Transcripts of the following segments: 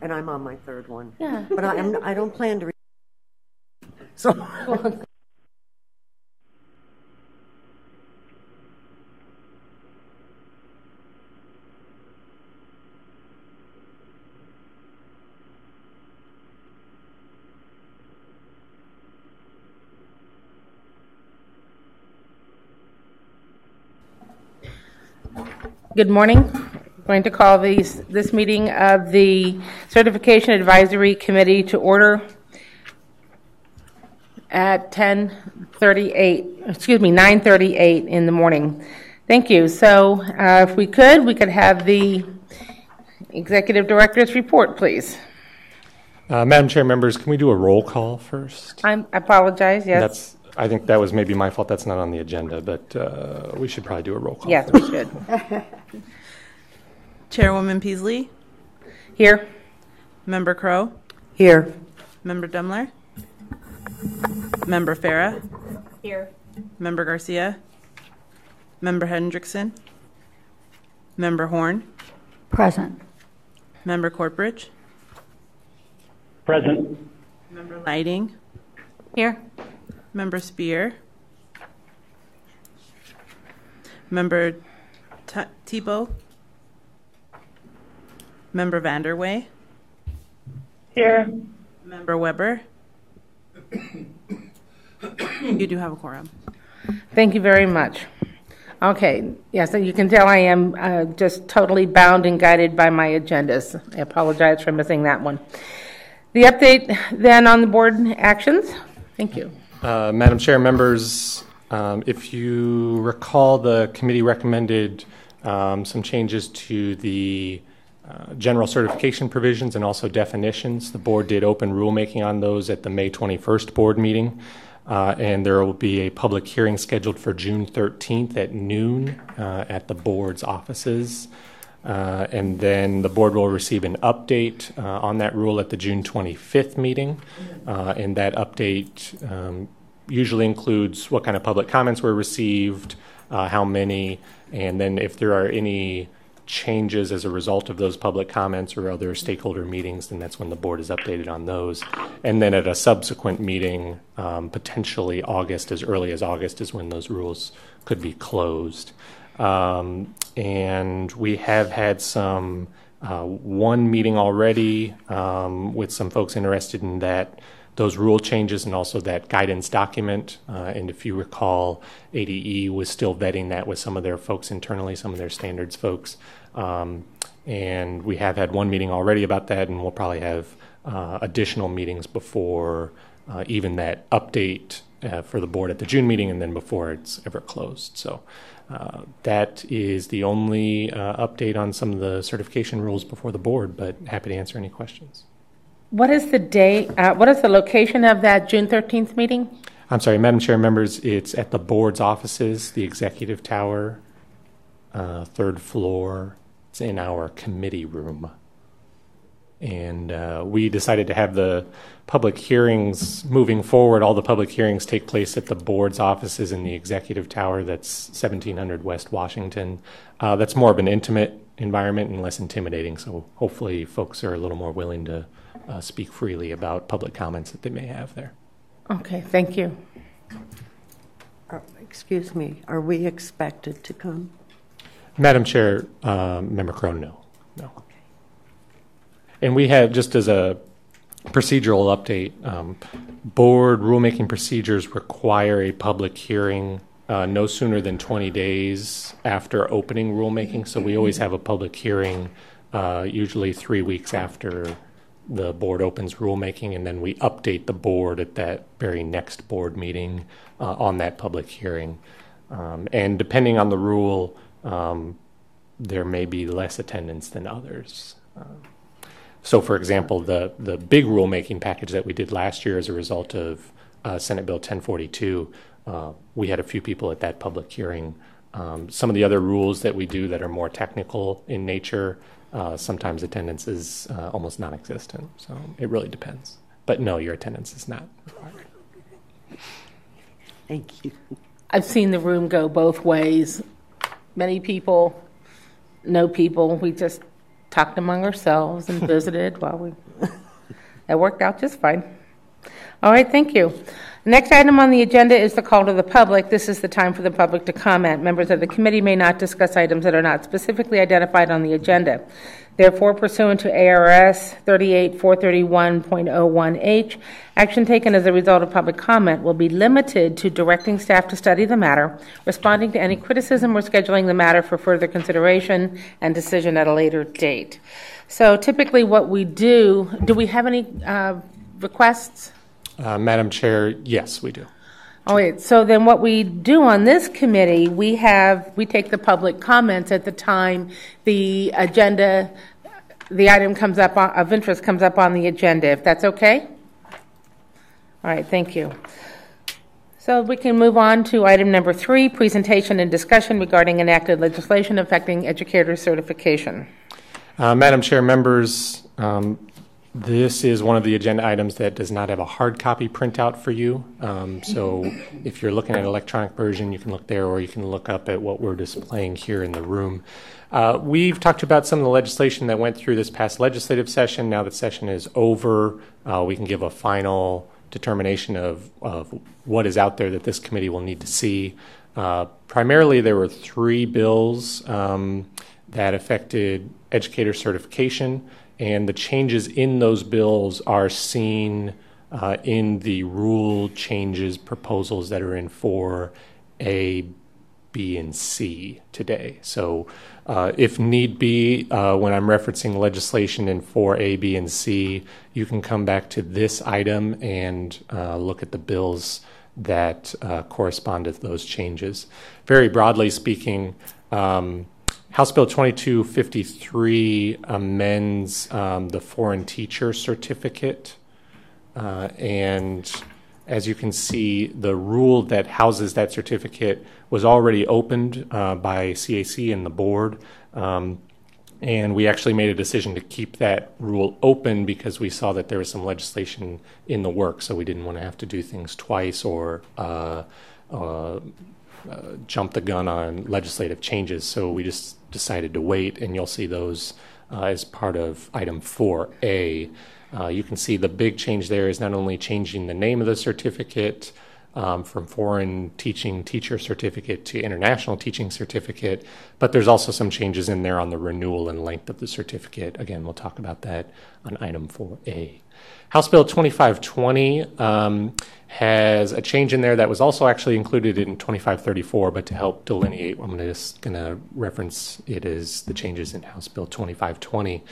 And I'm on my third one. Yeah. But I don't plan to. So. Good morning. I'm going to call this meeting of the Certification Advisory Committee to order at 9:38 in the morning. Thank you. So if we could have the Executive Director's report, please. Madam Chair, members, can we do a roll call first? I apologize, yes. I think that was maybe my fault. That's not on the agenda, but we should probably do a roll call. Yes, first. we should. Chairwoman Peasley. Here. Member Crow. Here. Member Demler. Member Farah. Here. Member Garcia. Member Hendrickson. Member Horn. Present. Member Corbridge. Present. Member Lighting. Here. Member Spear. Member Tebow. Member Vanderway. Here. Member Weber. You do have a quorum. Thank you very much. Okay, yes, so you can tell I am just totally bound and guided by my agendas. I apologize for missing that one. The update then on the board actions. Thank you. Madam Chair, members, if you recall, the committee recommended some changes to the general certification provisions and also definitions. The board did open rulemaking on those at the May 21st board meeting, and there will be a public hearing scheduled for June 13th at noon at the board's offices. And then the board will receive an update on that rule at the June 25th meeting. And that update usually includes what kind of public comments were received, how many, and then if there are any changes as a result of those public comments or other stakeholder meetings, then that's when the board is updated on those. And then at a subsequent meeting, potentially August, as early as August, is when those rules could be closed. And we have had some one meeting already with some folks interested in those rule changes and also that guidance document. And if you recall, ADE was still vetting that with some of their folks internally, some of their standards folks. And we have had one meeting already about that, and we'll probably have additional meetings before even that update for the board at the June meeting and then before it's ever closed. So that is the only update on some of the certification rules before the board, but happy to answer any questions. What is the day, what is the location of that June 13th meeting? I'm sorry, Madam Chair, members, it's at the board's offices, the executive tower, third floor. It's in our committee room. And we decided to have the public hearings moving forward. All the public hearings take place at the board's offices in the executive tower. That's 1700 West Washington. That's more of an intimate environment and less intimidating. So hopefully folks are a little more willing to speak freely about public comments that they may have there. Okay, thank you. Excuse me, are we expected to come? Madam Chair, Member Crow, no. And we have, just as a procedural update, board rulemaking procedures require a public hearing no sooner than 20 days after opening rulemaking. So we always have a public hearing usually 3 weeks after the board opens rulemaking, and then we update the board at that very next board meeting on that public hearing. And depending on the rule, there may be less attendance than others. So, for example, the big rulemaking package that we did last year as a result of Senate Bill 1042, we had a few people at that public hearing. Some of the other rules that we do that are more technical in nature, sometimes attendance is almost non-existent. So it really depends. But no, your attendance is not required. Thank you. I've seen the room go both ways. Many people, no people. We just talked among ourselves and visited it worked out just fine. All right, thank you. The next item on the agenda is the call to the public. This is the time for the public to comment. Members of the committee may not discuss items that are not specifically identified on the agenda. Therefore, pursuant to ARS 38431.01H, action taken as a result of public comment will be limited to directing staff to study the matter, responding to any criticism, or scheduling the matter for further consideration and decision at a later date. So typically what we do we have any requests? Madam Chair, yes, we do. All right, so then what we do on this committee, we take the public comments at the time the agenda, the item comes up of interest comes up on the agenda, if that's okay? All right, thank you. So we can move on to item number 3, presentation and discussion regarding enacted legislation affecting educator certification. Madam Chair, members, this is one of the agenda items that does not have a hard copy printout for you. So if you're looking at an electronic version, you can look there, or you can look up at what we're displaying here in the room. We've talked about some of the legislation that went through this past legislative session. Now that session is over, we can give a final determination of what is out there that this committee will need to see. Primarily, there were 3 bills that affected educator certification. And the changes in those bills are seen in the rule changes proposals that are in 4A, B, and C today. So if need be, when I'm referencing legislation in 4A, B, and C, you can come back to this item and look at the bills that correspond to those changes. Very broadly speaking, House Bill 2253 amends the foreign teacher certificate, and as you can see, the rule that houses that certificate was already opened by CAC and the board, and we actually made a decision to keep that rule open because we saw that there was some legislation in the works, so we didn't want to have to do things twice or jump the gun on legislative changes, so we just decided to wait, and you'll see those as part of item 4A. You can see the big change there is not only changing the name of the certificate from foreign teaching teacher certificate to international teaching certificate, but there's also some changes in there on the renewal and length of the certificate. Again, we'll talk about that on item 4A. House Bill 2520 has a change in there that was also actually included in 2534, but to help delineate, I'm just going to reference it as the changes in House Bill 2520.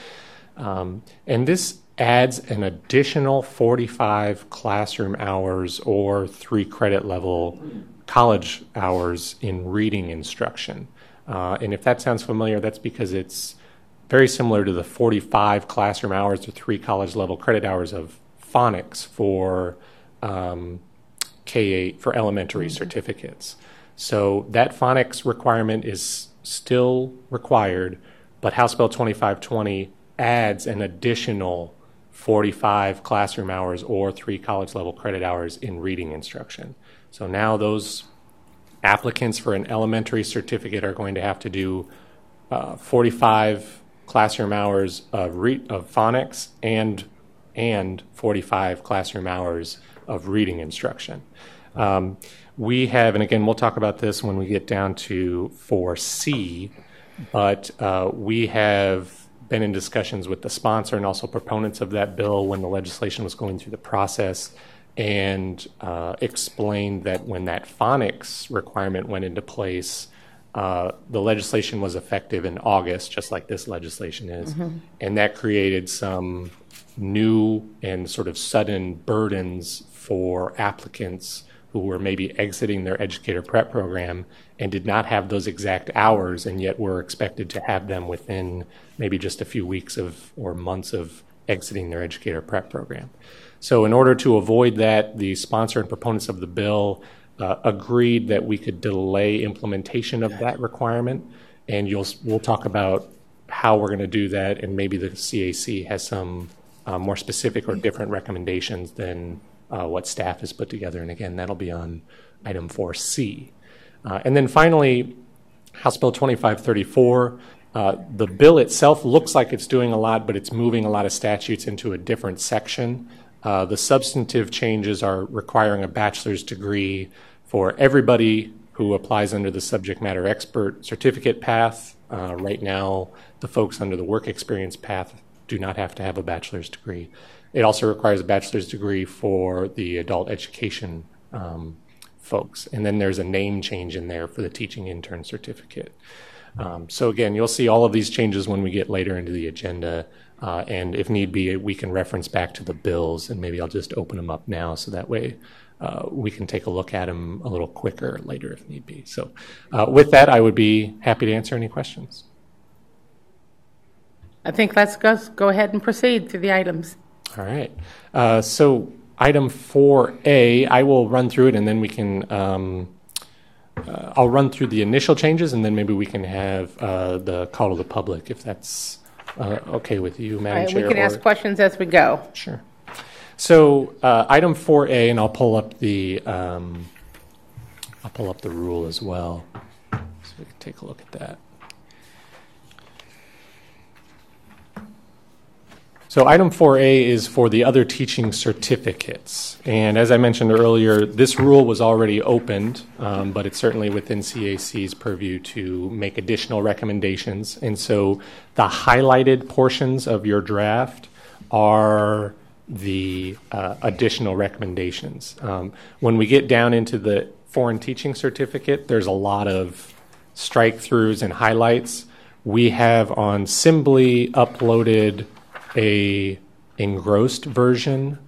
And this adds an additional 45 classroom hours or 3 credit level college hours in reading instruction. And if that sounds familiar, that's because it's very similar to the 45 classroom hours or 3 college level credit hours of phonics for K-8 for elementary certificates. So that phonics requirement is still required, but House Bill 2520 adds an additional 45 classroom hours or 3 college level credit hours in reading instruction. So now those applicants for an elementary certificate are going to have to do 45 classroom hours of phonics and 45 classroom hours of reading instruction. We have, and again, we'll talk about this when we get down to 4C, but we have been in discussions with the sponsor and also proponents of that bill when the legislation was going through the process, and explained that when that phonics requirement went into place, the legislation was effective in August, just like this legislation is, and that created some new and sort of sudden burdens for applicants who were maybe exiting their educator prep program and did not have those exact hours, and yet were expected to have them within maybe just a few weeks of or months of exiting their educator prep program. So in order to avoid that, the sponsor and proponents of the bill agreed that we could delay implementation of that requirement, and we'll talk about how we're going to do that, and maybe the CAC has some more specific or different recommendations than what staff has put together. And again, that'll be on item 4C. And then finally, House Bill 2534 The bill itself looks like it's doing a lot, but it's moving a lot of statutes into a different section. The substantive changes are requiring a bachelor's degree for everybody who applies under the subject matter expert certificate path. Right now, the folks under the work experience path do not have to have a bachelor's degree. It also requires a bachelor's degree for the adult education folks. And then there's a name change in there for the teaching intern certificate. So again, you'll see all of these changes when we get later into the agenda. And if need be, we can reference back to the bills, and maybe I'll just open them up now so that way we can take a look at them a little quicker later if need be. So with that, I would be happy to answer any questions. I think let's go ahead and proceed through the items. All right. So item 4A, I will run through it, and then we can I'll run through the initial changes, and then maybe we can have the call to the public, if that's okay with you, Madam Chair. We can ask questions as we go. Sure. So item 4A, and I'll pull up the rule as well, so we can take a look at that. So item 4A is for the other teaching certificates. And as I mentioned earlier, this rule was already opened, but it's certainly within CAC's purview to make additional recommendations. And so the highlighted portions of your draft are the additional recommendations. When we get down into the foreign teaching certificate, there's a lot of strike-throughs and highlights. We have on Simbly uploaded a engrossed version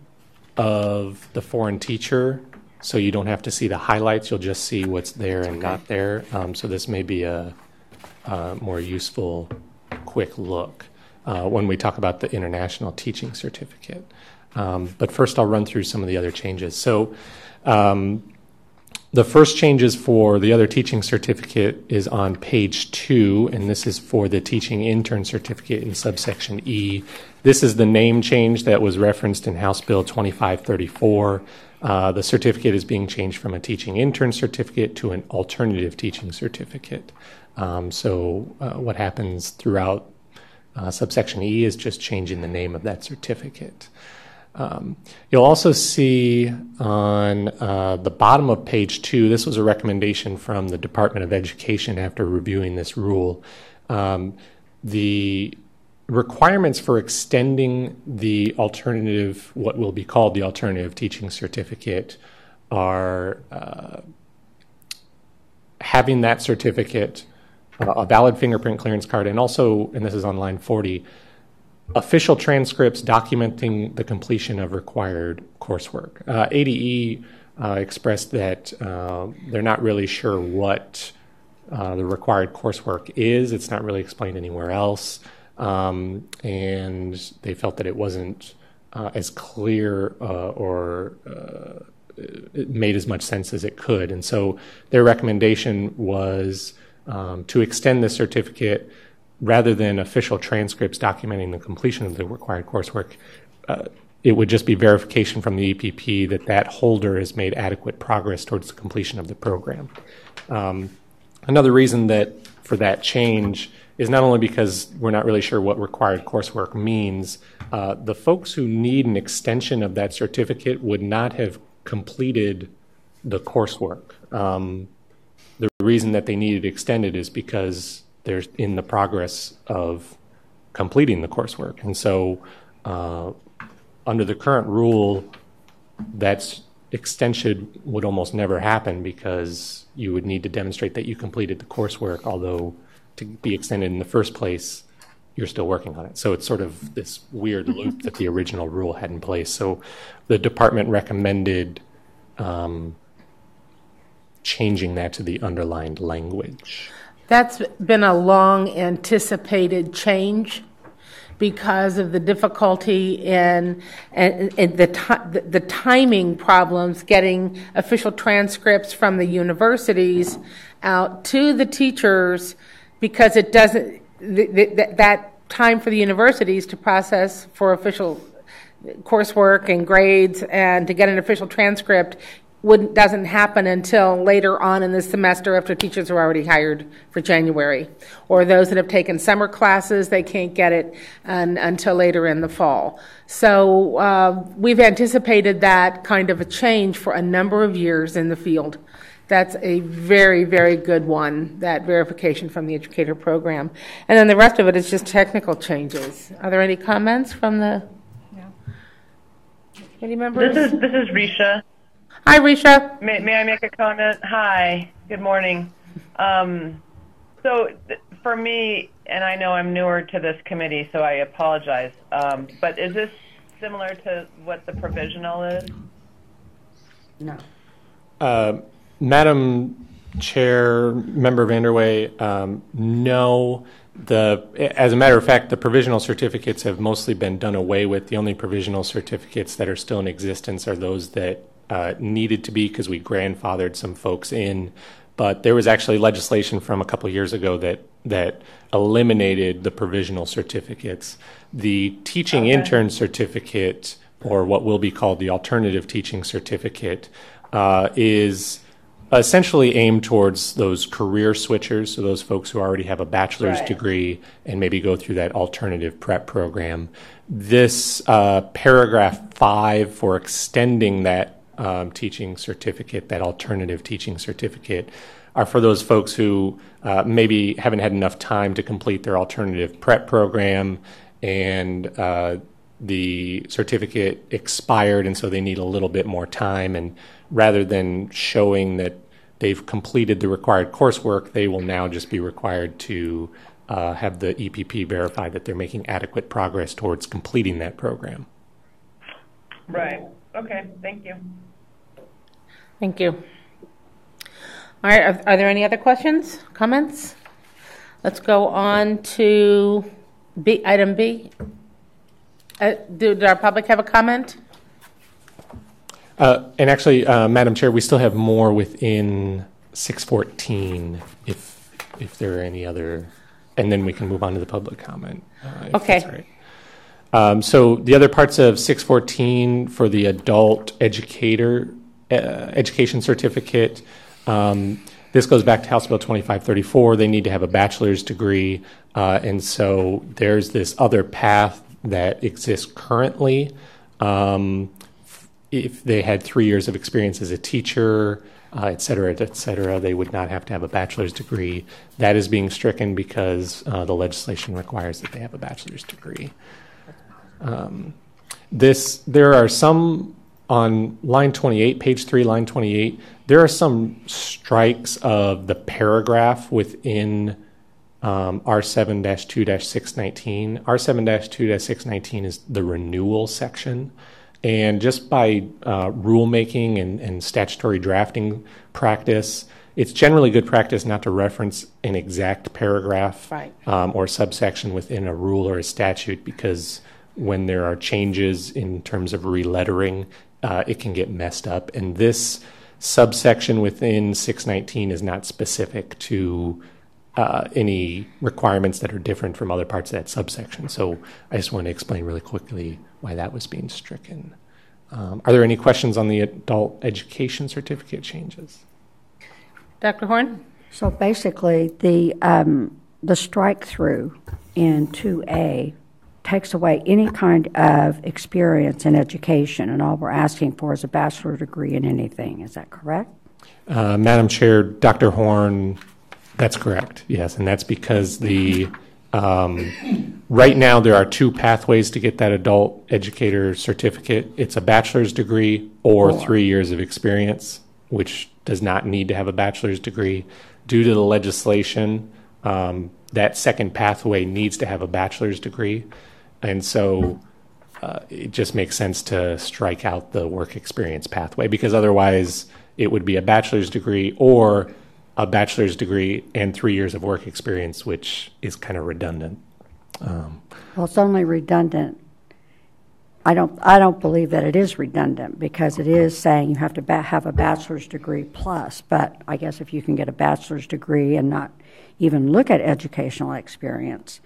of the foreign teacher, so you don't have to see the highlights. You'll just see what's there and not there. So this may be a more useful quick look when we talk about the international teaching certificate. But first I'll run through some of the other changes. So the first changes for the other teaching certificate is on page 2, and this is for the teaching intern certificate in subsection E. This is the name change that was referenced in House Bill 2534. The certificate is being changed from a teaching intern certificate to an alternative teaching certificate. So what happens throughout subsection E is just changing the name of that certificate. You'll also see on the bottom of page 2, this was a recommendation from the Department of Education after reviewing this rule. The requirements for extending the alternative, what will be called the alternative teaching certificate, are having that certificate, a valid fingerprint clearance card, and also, and this is on line 40, official transcripts documenting the completion of required coursework. ADE expressed that they're not really sure what the required coursework is. It's not really explained anywhere else. And they felt that it wasn't as clear or it made as much sense as it could. And so their recommendation was to extend the certificate rather than official transcripts documenting the completion of the required coursework. It would just be verification from the EPP that that holder has made adequate progress towards the completion of the program. Another reason that for that change is not only because we're not really sure what required coursework means, the folks who need an extension of that certificate would not have completed the coursework. The reason that they need it extended is because they're in the progress of completing the coursework. And so under the current rule, that extension would almost never happen because you would need to demonstrate that you completed the coursework, although to be extended in the first place, you're still working on it. So it's sort of this weird loop that the original rule had in place. So the department recommended changing that to the underlined language. That's been a long anticipated change because of the difficulty and the timing problems getting official transcripts from the universities out to the teachers, because it doesn't that time for the universities to process for official coursework and grades and to get an official transcript doesn't happen until later on in the semester after teachers are already hired for January. Or those that have taken summer classes, they can't get it until later in the fall. So we've anticipated that kind of a change for a number of years in the field. That's a very, very good one, that verification from the educator program. And then the rest of it is just technical changes. Are there any comments from the committee members? This is Risha. Hi, Risha. May I make a comment? Hi. Good morning. For me, and I know I'm newer to this committee, so I apologize, but is this similar to what the provisional is? No. Madam Chair, Member Vanderway, no. As a matter of fact, the provisional certificates have mostly been done away with. The only provisional certificates that are still in existence are those that needed to be, because we grandfathered some folks in. But there was actually legislation from a couple of years ago that eliminated the provisional certificates. The teaching intern certificate, or what will be called the alternative teaching certificate, is essentially aimed towards those career switchers, so those folks who already have a bachelor's degree and maybe go through that alternative prep program. This paragraph 5 for extending that teaching certificate, that alternative teaching certificate, are for those folks who maybe haven't had enough time to complete their alternative prep program, and the certificate expired, and so they need a little bit more time. And rather than showing that they've completed the required coursework, they will now just be required to have the EPP verify that they're making adequate progress towards completing that program. Right. Okay. Thank you. Thank you. All right, are there any other questions, comments? Let's go on to item B. Did our public have a comment? And actually, Madam Chair, we still have more within 614 if there are any other, and then we can move on to the public comment. Okay. That's all right. So the other parts of 614 for the adult education certificate, this goes back to House Bill 2534. They need to have a bachelor's degree, and so there's this other path that exists currently. If they had 3 years of experience as a teacher, et cetera, they would not have to have a bachelor's degree. That is being stricken because the legislation requires that they have a bachelor's degree. There are some on line 28, page 3, line 28, there are some strikes of the paragraph within R7-2-619. R7-2-619 is the renewal section. And just by rulemaking and statutory drafting practice, it's generally good practice not to reference an exact paragraph or subsection within a rule or a statute, because when there are changes in terms of relettering, it can get messed up. And this subsection within 619 is not specific to any requirements that are different from other parts of that subsection. So I just want to explain really quickly why that was being stricken. Are there any questions on the adult education certificate changes? Dr. Horn? So basically, the strike through in 2A takes away any kind of experience in education, and all we're asking for is a bachelor's degree in anything. Is that correct? Madam Chair, Dr. Horn, that's correct, yes, and that's because right now there are two pathways to get that adult educator certificate. It's a bachelor's degree or 3 years of experience, which does not need to have a bachelor's degree. Due to the legislation, that second pathway needs to have a bachelor's degree, and so it just makes sense to strike out the work experience pathway, because otherwise it would be a bachelor's degree or a bachelor's degree and 3 years of work experience, which is kind of redundant. Well, it's only redundant. I don't believe that it is redundant, because it is saying you have to have a bachelor's degree plus. But I guess if you can get a bachelor's degree and not even look at educational experience,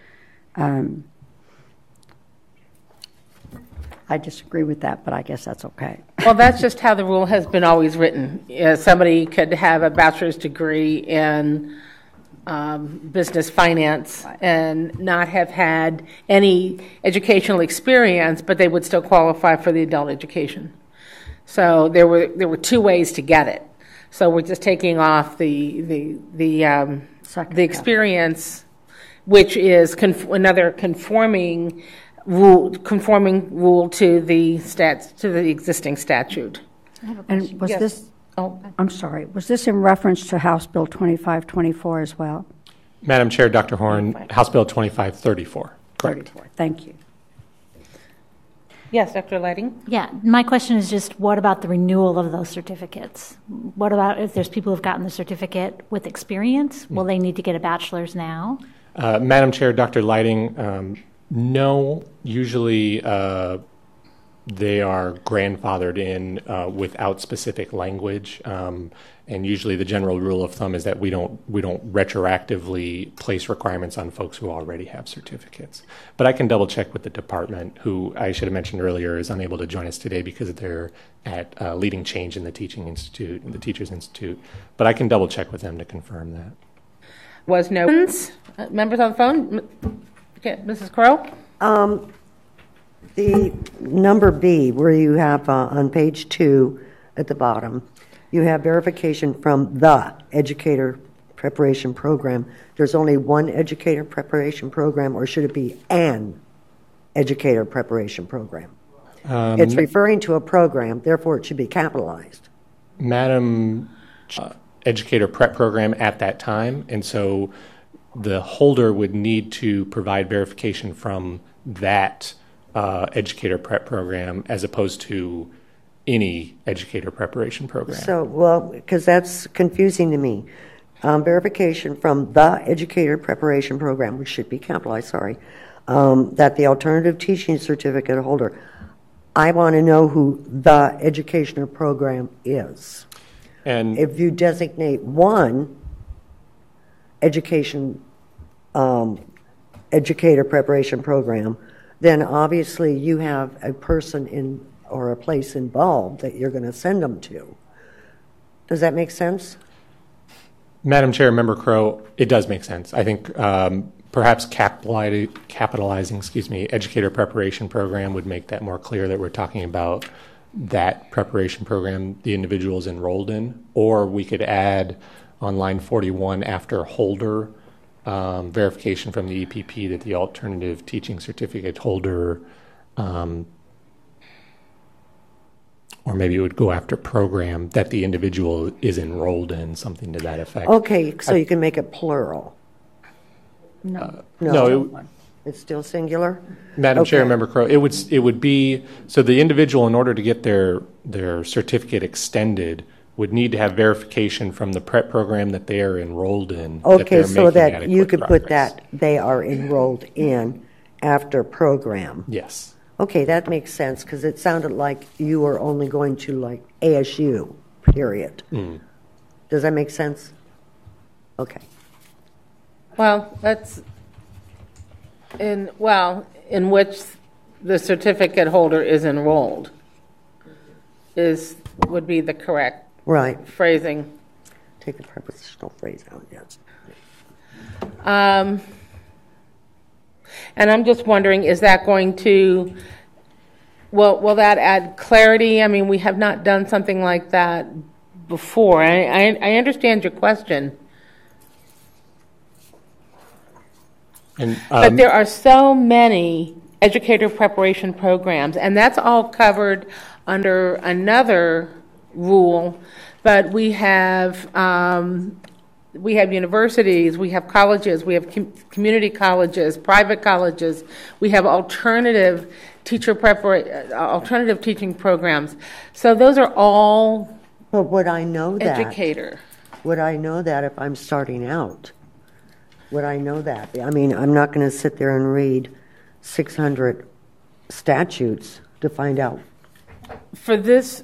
I disagree with that, but I guess that's okay. Well, that's just how the rule has been always written. Somebody could have a bachelor's degree in business finance and not have had any educational experience, but they would still qualify for the adult education. So there were two ways to get it. So we're just taking off the experience, which is another conforming rule to the existing statute. And was Yes. this, Oh, I'm sorry, was this in reference to House Bill 2524 as well? Madam Chair, Dr. Horn, House Bill 2534. Correct. 34. Thank you. yes, Dr. Lighting? Yeah, my question is just what about the renewal of those certificates? What about if there's people who've gotten the certificate with experience? Will they need to get a bachelor's now? Madam Chair, Dr. Lighting, no, usually they are grandfathered in without specific language, and usually the general rule of thumb is that we don't retroactively place requirements on folks who already have certificates. But I can double check with the department, who I should have mentioned earlier is unable to join us today because they're at leading change in the Teaching Institute, the Teachers Institute. But I can double check with them to confirm that. Was no members on the phone? Okay, Mrs. Crowe? The number B, where you have on page 2 at the bottom, you have verification from the educator preparation program. There's only one educator preparation program, or should it be an educator preparation program? It's referring to a program, therefore it should be capitalized. Madam, educator prep program at that time, and so the holder would need to provide verification from that educator prep program as opposed to any educator preparation program. So, well, because that's confusing to me. Verification from the educator preparation program, which should be capitalized, sorry, that the alternative teaching certificate holder, I want to know who the educational program is. And If you designate one educator preparation program, then obviously you have a person in or a place involved that you're going to send them to. Does that make sense? Madam Chair, Member Crow, it does make sense. I think perhaps capitalizing, educator preparation program would make that more clear that we're talking about that preparation program the individual is enrolled in, or we could add on line 41 after holder verification from the EPP that the alternative teaching certificate holder, or maybe it would go after program that the individual is enrolled in, something to that effect. Okay, so you can make it plural. No. No, It's still singular? Madam Chair, Okay. Member Crow, it would be, so the individual, in order to get their certificate extended, would need to have verification from the prep program that they are enrolled in. Okay, so that you adequate could put progress. that they are enrolled in after program. Yes. Okay, that makes sense, because it sounded like you were only going to like ASU, period. Does that make sense? Okay. Well, that's in which the certificate holder is enrolled would be the correct Right. phrasing. Take the prepositional phrase out, yes. And I'm just wondering, is that going to, will that add clarity? I mean, we have not done something like that before. I understand your question. And, But there are so many educator preparation programs, and that's all covered under another rule. But we have universities, we have colleges, we have community colleges, private colleges. We have alternative alternative teaching programs. So those are all But would I know that? educator. Would I know that if I'm starting out? Would I know that? I mean, I'm not going to sit there and read 600 statutes to find out. For this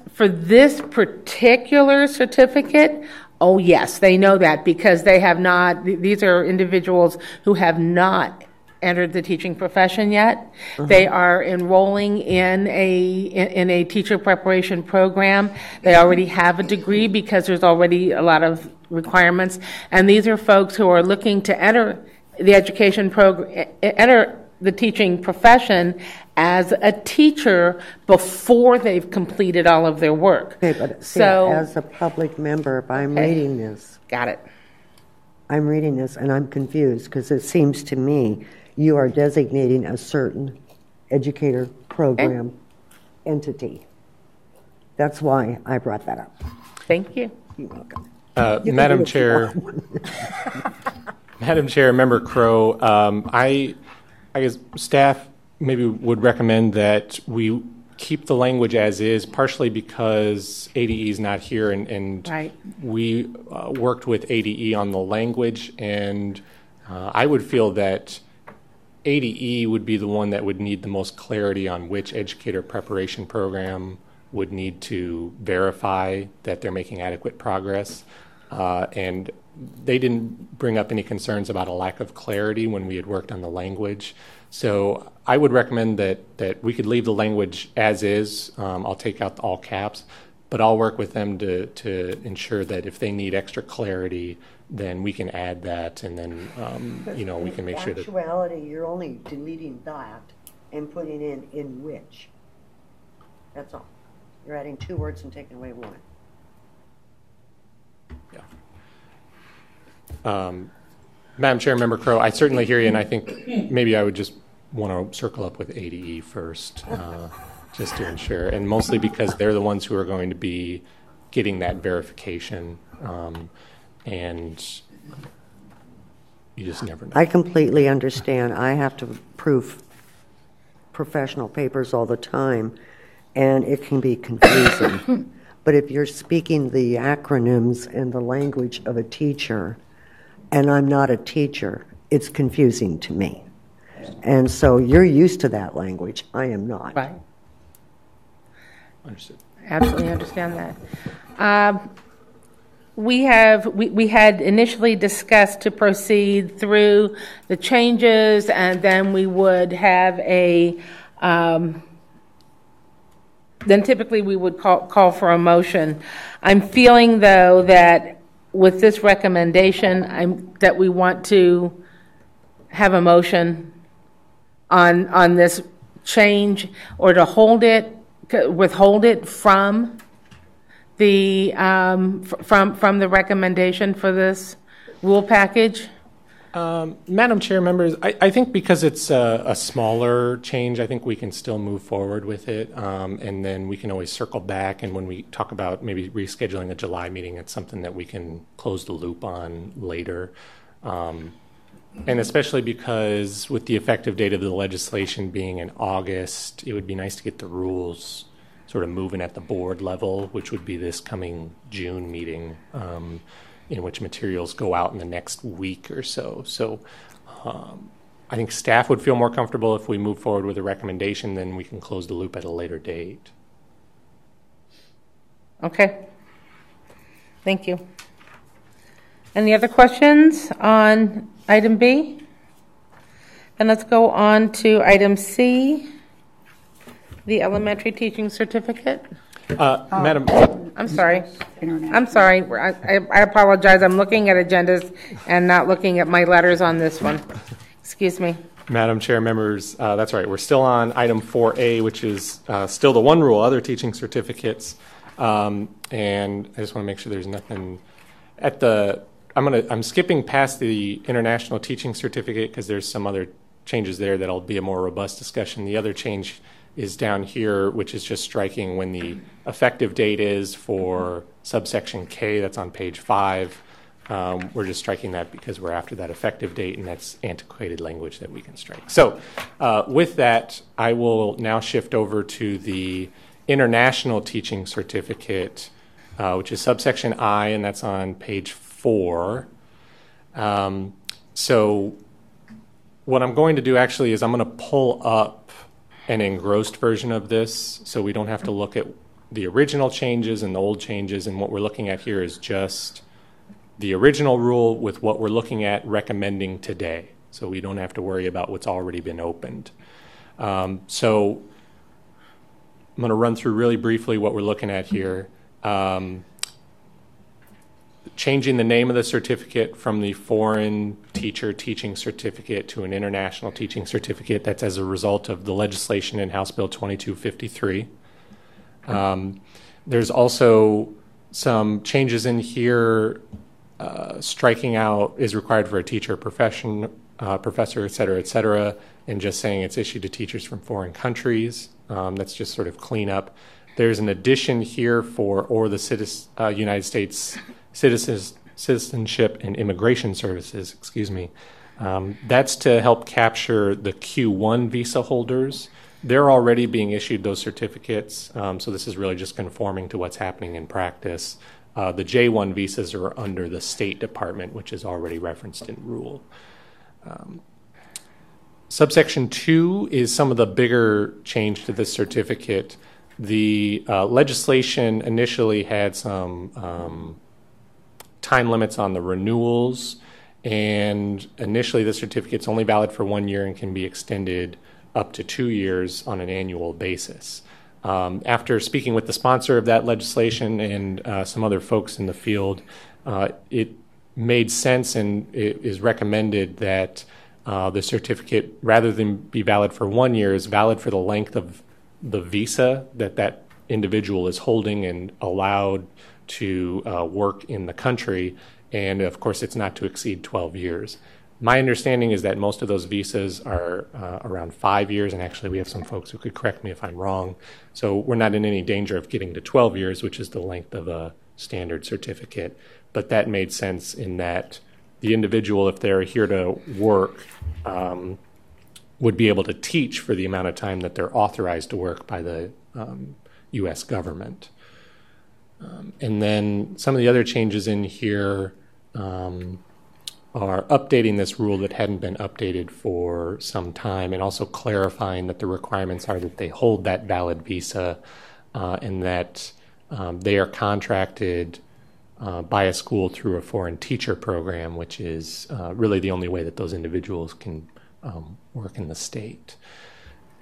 particular certificate, oh yes, they know that because they have not. These are individuals who have not entered the teaching profession yet. They are enrolling in a teacher preparation program. They already have a degree because there's already a lot of requirements. And these are folks who are looking to enter the education program, enter the teaching profession as a teacher before they've completed all of their work. Okay, but see, So- as a public member, if I'm Okay. reading this, Got it. and I'm confused because it seems to me you are designating a certain educator program entity. That's why I brought that up. Thank you. You're welcome. You can Madam do it if you Chair, Madam Chair, Member Crow, I guess staff maybe would recommend that we keep the language as is, partially because ADE is not here, and Right. we worked with ADE on the language, and I would feel that ADE would be the one that would need the most clarity on which educator preparation program would need to verify that they're making adequate progress. And they didn't bring up any concerns about a lack of clarity when we had worked on the language. So I would recommend that we could leave the language as is. I'll take out all caps, but I'll work with them to ensure that if they need extra clarity, then we can add that, and then we can make sure that. In actuality, you're only deleting that and putting in which. That's all. You're adding 2 words and taking away 1. Madam Chair, Member Crow, I certainly hear you, and I think maybe I would just want to circle up with ADE first, just to ensure, and mostly because they're the ones who are going to be getting that verification, and you just never know. I completely understand. I have to proof professional papers all the time, and it can be confusing. But if you're speaking the acronyms and the language of a teacher, and I'm not a teacher, it's confusing to me. And so you're used to that language. I am not. Right. Understood. Absolutely understand that. We had initially discussed to proceed through the changes, and then we would have then typically we would call for a motion. I'm feeling, though, that with this recommendation, that we want to have a motion on this change, or to withhold it from the from the recommendation for this rule package. Madam Chair, members, I think because it's a smaller change, I think we can still move forward with it, and then we can always circle back, and when we talk about maybe rescheduling a July meeting, it's something that we can close the loop on later. And especially because with the effective date of the legislation being in August, it would be nice to get the rules sort of moving at the board level, which would be this coming June meeting, in which materials go out in the next week or so. So I think staff would feel more comfortable if we move forward with a recommendation, then we can close the loop at a later date. Okay. Thank you. Any other questions on item B? Then let's go on to item C, the elementary teaching certificate. Madam, I'm sorry. I apologize. I'm looking at agendas and not looking at my letters on this one. Excuse me. Madam Chair, members, that's right. We're still on item 4A, which is still the one rule, other teaching certificates. And I just want to make sure there's nothing at the. I'm skipping past the international teaching certificate because there's some other changes there that'll be a more robust discussion. The other change is down here, which is just striking when the effective date is for subsection K. That's on page 5. We're just striking that because we're after that effective date, and that's antiquated language that we can strike. So with that, I will now shift over to the international teaching certificate, which is subsection I, and that's on page 4. So what I'm going to do actually is I'm going to pull up an engrossed version of this so we don't have to look at the original changes and the old changes, and what we're looking at here is just the original rule with what we're looking at recommending today. so we don't have to worry about what's already been opened. So I'm going to run through really briefly what we're looking at here. Changing the name of the certificate from the foreign teacher teaching certificate to an international teaching certificate. That's as a result of the legislation in House Bill 2253. There's also some changes in here. Striking out is required for a teacher, profession, professor, et cetera, and just saying it's issued to teachers from foreign countries. That's just sort of cleanup. There's an addition here for the United States Citizenship and Immigration Services, excuse me. That's to help capture the Q1 visa holders. They're already being issued those certificates, so this is really just conforming to what's happening in practice. The J1 visas are under the State Department, which is already referenced in rule. Subsection 2 is some of the bigger change to this certificate. The legislation initially had some time limits on the renewals, and initially the certificate's only valid for 1 year and can be extended up to 2 years on an annual basis. After speaking with the sponsor of that legislation and some other folks in the field, it made sense and it is recommended that the certificate, rather than be valid for 1 year, is valid for the length of the visa that individual is holding and allowed to work in the country. And of course, it's not to exceed 12 years. My understanding is that most of those visas are around 5 years, and actually we have some folks who could correct me if I'm wrong. So we're not in any danger of getting to 12 years, which is the length of a standard certificate. But that made sense in that the individual, if they're here to work, would be able to teach for the amount of time that they're authorized to work by the U.S. government. And then some of the other changes in here are updating this rule that hadn't been updated for some time, and also clarifying that the requirements are that they hold that valid visa and that they are contracted by a school through a foreign teacher program, which is really the only way that those individuals can work in the state.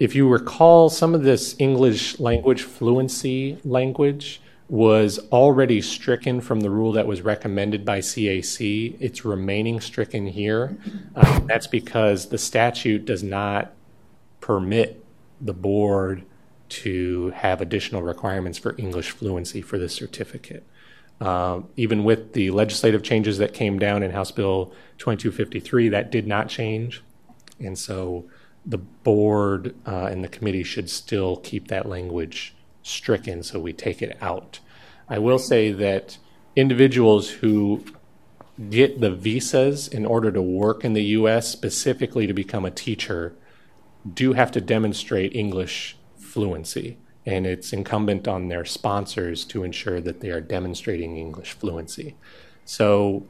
If you recall, some of this English language fluency language was already stricken from the rule that was recommended by CAC. It's remaining stricken here. That's because the statute does not permit the board to have additional requirements for English fluency for this certificate. Even with the legislative changes that came down in House Bill 2253, that did not change. And so the board and the committee should still keep that language stricken, so we take it out. I will say that individuals who get the visas in order to work in the U.S., specifically to become a teacher, do have to demonstrate English fluency. And it's incumbent on their sponsors to ensure that they are demonstrating English fluency. So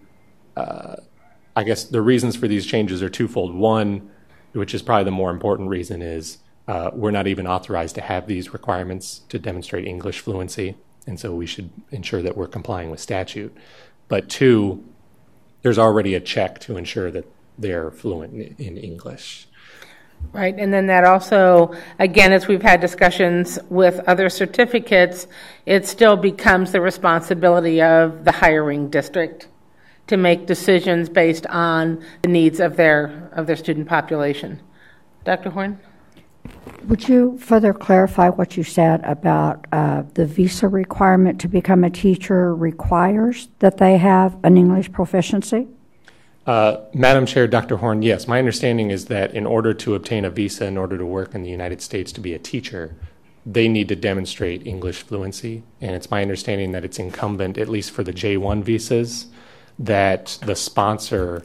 I guess the reasons for these changes are twofold. One, which is probably the more important reason, is we're not even authorized to have these requirements to demonstrate English fluency, and so we should ensure that we're complying with statute. But two, there's already a check to ensure that they're fluent in English. Right, and then that also, again, as we've had discussions with other certificates, it still becomes the responsibility of the hiring district to make decisions based on the needs of their student population. Dr. Horn? Would you further clarify what you said about the visa requirement to become a teacher requires that they have an English proficiency? Madam Chair, Dr. Horn, yes. My understanding is that in order to obtain a visa, in order to work in the United States to be a teacher, they need to demonstrate English fluency. And it's my understanding that it's incumbent, at least for the J1 visas, that the sponsor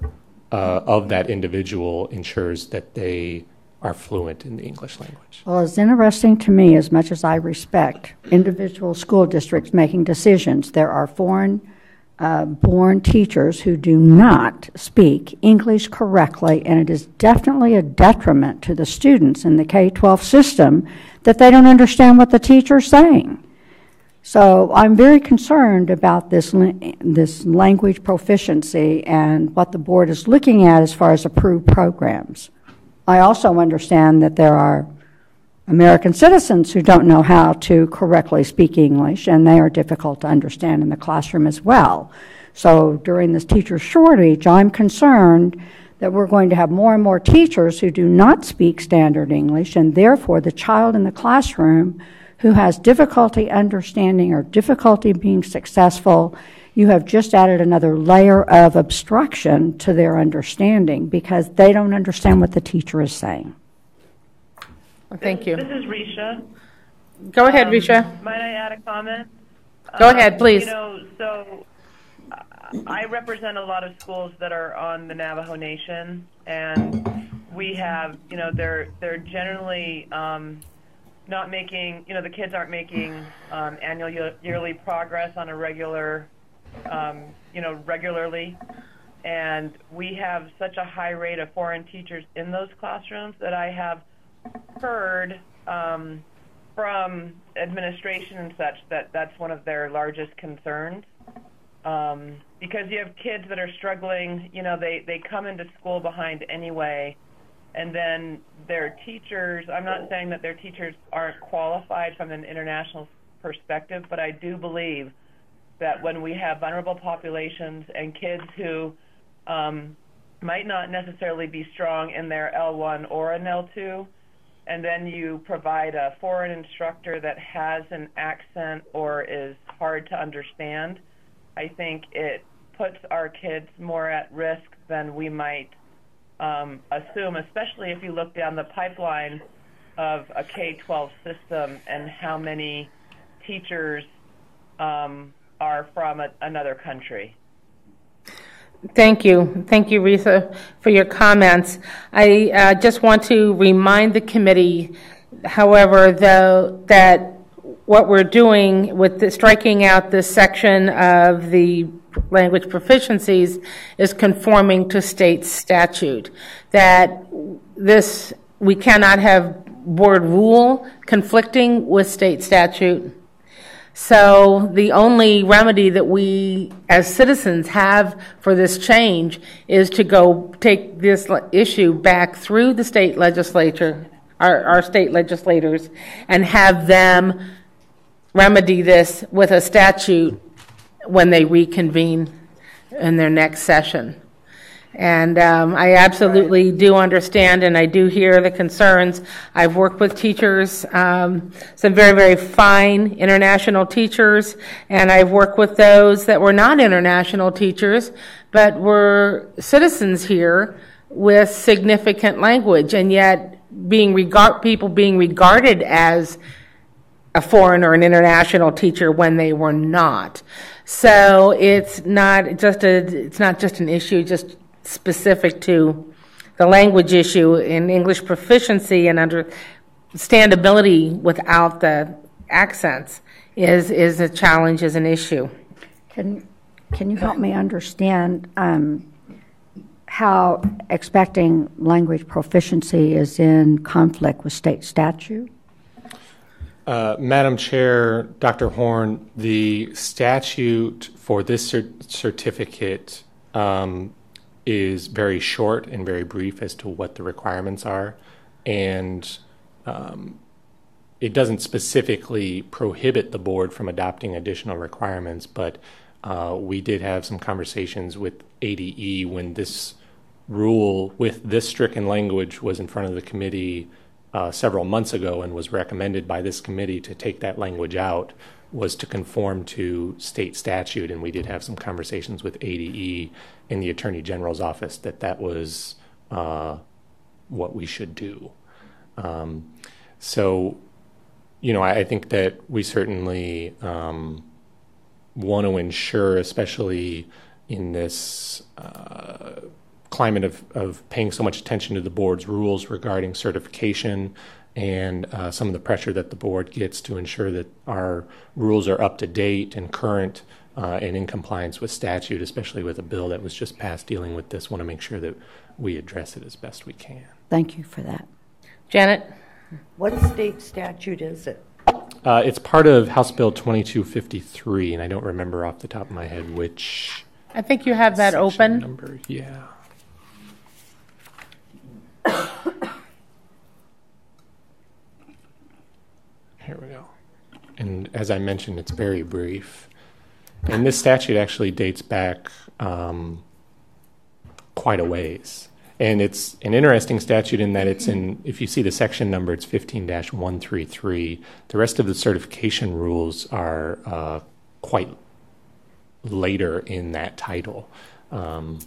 of that individual ensures that they are fluent in the English language. Well, it's interesting to me, as much as I respect individual school districts making decisions, there are foreign born teachers who do not speak English correctly, and it is definitely a detriment to the students in the K-12 system that they don't understand what the teacher's saying. So I'm very concerned about this language proficiency and what the board is looking at as far as approved programs. I also understand that there are American citizens who don't know how to correctly speak English, and they are difficult to understand in the classroom as well. So during this teacher shortage, I'm concerned that we're going to have more and more teachers who do not speak standard English, and therefore the child in the classroom who has difficulty understanding or difficulty being successful, you have just added another layer of obstruction to their understanding because they don't understand what the teacher is saying. Well, thank you. This is Risha. Go ahead, Risha. Might I add a comment? Go ahead, please. So I represent a lot of schools that are on the Navajo Nation, and we have, they're generally not making, the kids aren't making annual yearly progress on a regularly, and we have such a high rate of foreign teachers in those classrooms that I have heard from administration and such that that's one of their largest concerns. Because you have kids that are struggling, they come into school behind anyway, and then their teachers, I'm not saying that their teachers aren't qualified from an international perspective, but I do believe that when we have vulnerable populations and kids who might not necessarily be strong in their L1 or an L2, and then you provide a foreign instructor that has an accent or is hard to understand, I think it puts our kids more at risk than we might assume, especially if you look down the pipeline of a K-12 system and how many teachers are from another country. Thank you. Thank you, Risa, for your comments. I just want to remind the committee, however, though, that what we're doing with striking out this section of the language proficiencies is conforming to state statute. That we cannot have board rule conflicting with state statute. So the only remedy that we as citizens have for this change is to go take this issue back through the state legislature, our state legislators, and have them remedy this with a statute when they reconvene in their next session. And I absolutely do understand, and I do hear the concerns. I've worked with teachers, some very, very fine international teachers, and I've worked with those that were not international teachers, but were citizens here with significant language, and yet people being regarded as a foreign or an international teacher when they were not. So it's not just an issue just specific to the language issue. In English proficiency and understandability without the accents is a challenge, is an issue. Can you help me understand how expecting language proficiency is in conflict with state statute? Madam Chair, Dr. Horn, the statute for this certificate is very short and very brief as to what the requirements are, and it doesn't specifically prohibit the board from adopting additional requirements, but we did have some conversations with ADE when this rule with this stricken language was in front of the committee several months ago and was recommended by this committee to take that language out, was to conform to state statute, and we did have some conversations with ADE in the Attorney General's office that was what we should do. So, I think that we certainly want to ensure, especially in this climate of paying so much attention to the board's rules regarding certification and some of the pressure that the board gets to ensure that our rules are up to date and current and in compliance with statute, especially with a bill that was just passed dealing with this. Want to make sure that we address it as best we can. Thank you for that. Janet? What state statute is it? It's part of House Bill 2253, and I don't remember off the top of my head which I think you have that section open. number. Yeah. Here we go. And as I mentioned, it's very brief. And this statute actually dates back quite a ways. And it's an interesting statute in that it's in, if you see the section number, it's 15-133. The rest of the certification rules are quite later in that title. So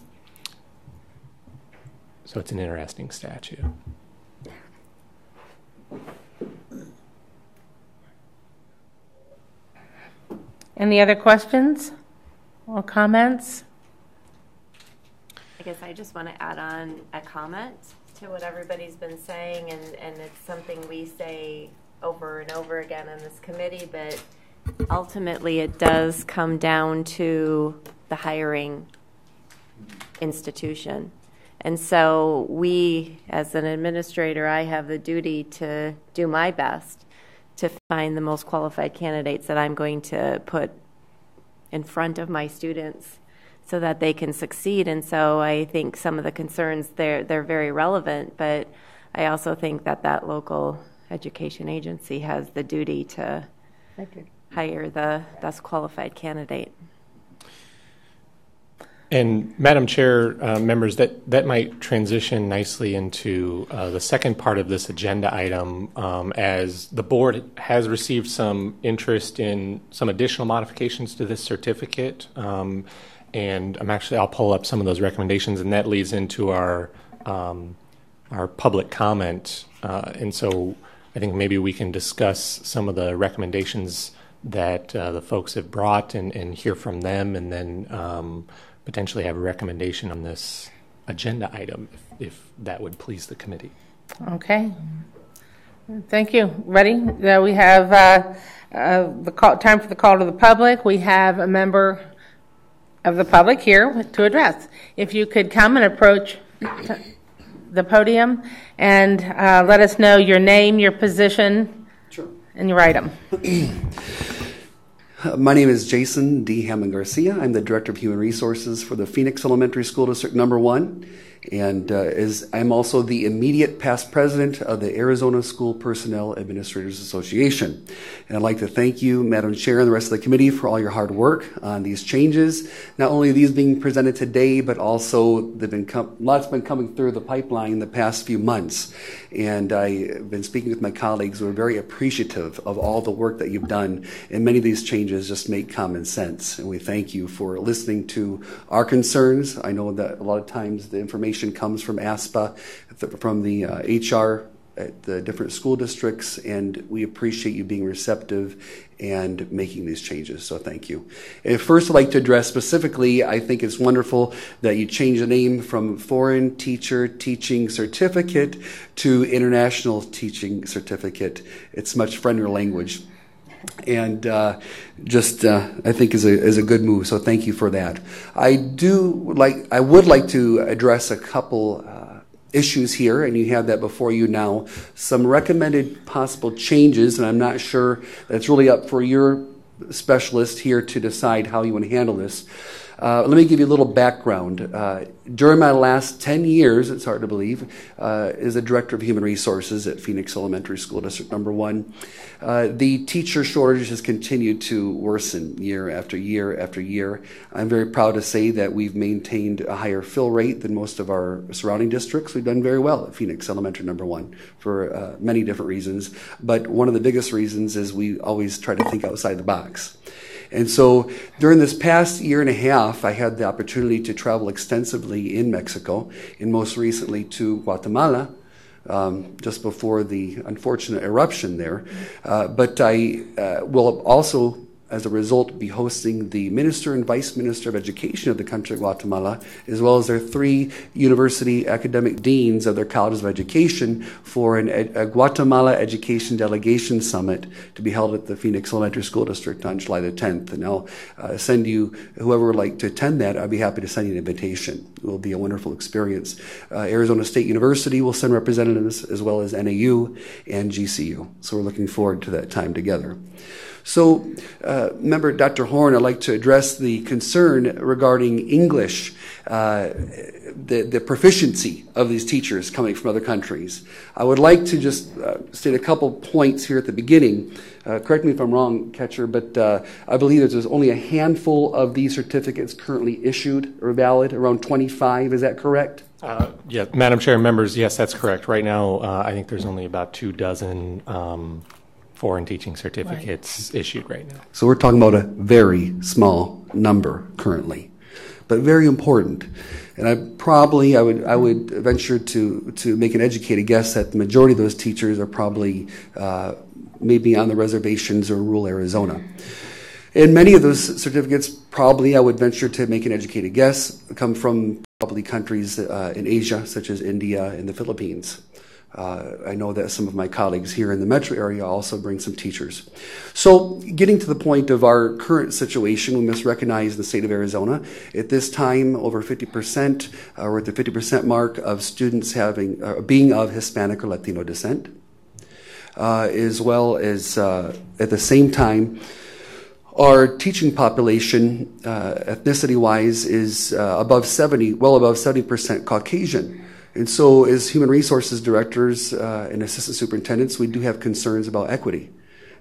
it's an interesting statute. Any other questions or comments? I guess I just want to add on a comment to what everybody's been saying, and it's something we say over and over again in this committee, but ultimately it does come down to the hiring institution. And so we, as an administrator, I have the duty to do my best to find the most qualified candidates that I'm going to put in front of my students so that they can succeed. And so I think some of the concerns, they're very relevant, but I also think that that local education agency has the duty to hire the best qualified candidate. And Madam Chair, members, that might transition nicely into the second part of this agenda item, as the board has received some interest in some additional modifications to this certificate. And I'll pull up some of those recommendations, and that leads into our public comment. And so I think maybe we can discuss some of the recommendations that the folks have brought and hear from them, and then potentially have a recommendation on this agenda item, if that would please the committee. Okay. Thank you. Ready? We have time for the call to the public. We have a member of the public here to address. If you could come and approach the podium and let us know your name, your position, sure, and your item. My name is Jason D. Hammond Garcia. I'm the Director of Human Resources for the Phoenix Elementary School District Number 1. And I'm also the immediate past president of the Arizona School Personnel Administrators Association. And I'd like to thank you, Madam Chair, and the rest of the committee for all your hard work on these changes. Not only these being presented today, but also lots been coming through the pipeline in the past few months. And I've been speaking with my colleagues who are very appreciative of all the work that you've done. And many of these changes just make common sense. And we thank you for listening to our concerns. I know that a lot of times the information comes from ASPA, from the HR at the different school districts, and we appreciate you being receptive and making these changes, so thank you. And first, I'd like to address specifically, I think it's wonderful that you changed the name from Foreign Teacher Teaching Certificate to International Teaching Certificate. It's much friendlier language. And I think is a good move. So thank you for that. I would like to address a couple issues here, and you have that before you now. Some recommended possible changes, and I'm not sure that's really up for your specialist here to decide how you want to handle this. Let me give you a little background. During my last 10 years, it's hard to believe, as a Director of Human Resources at Phoenix Elementary School District Number 1, the teacher shortage has continued to worsen year after year after year. I'm very proud to say that we've maintained a higher fill rate than most of our surrounding districts. We've done very well at Phoenix Elementary Number 1 for many different reasons, but one of the biggest reasons is we always try to think outside the box. And so during this past year and a half, I had the opportunity to travel extensively in Mexico, and most recently to Guatemala, just before the unfortunate eruption there. But I will also as a result, be hosting the Minister and Vice Minister of Education of the country of Guatemala, as well as their 3 university academic deans of their colleges of education for a Guatemala Education Delegation Summit to be held at the Phoenix Elementary School District on July the 10th. And I'll send you, whoever would like to attend that, I'd be happy to send you an invitation. It will be a wonderful experience. Arizona State University will send representatives, as well as NAU and GCU. So we're looking forward to that time together. So, Member Dr. Horn, I'd like to address the concern regarding English, the proficiency of these teachers coming from other countries. I would like to just state a couple points here at the beginning. Correct me if I'm wrong, Catcher, but I believe that there's only a handful of these certificates currently issued or valid, around 25. Is that correct? Yeah, Madam Chair and members, yes, that's correct. Right now, I think there's only about 24 foreign teaching certificates issued right now. So we're talking about a very small number currently, but very important. And I would venture to make an educated guess that the majority of those teachers are probably maybe on the reservations or rural Arizona. And many of those certificates probably, I would venture to make an educated guess, come from probably countries in Asia, such as India and the Philippines. I know that some of my colleagues here in the metro area also bring some teachers. So getting to the point of our current situation, we must recognize the state of Arizona. At this time, over 50%, we're at the 50% mark of students being of Hispanic or Latino descent, as well as at the same time, our teaching population, ethnicity-wise, is well above 70% Caucasian. And so as human resources directors and assistant superintendents, we do have concerns about equity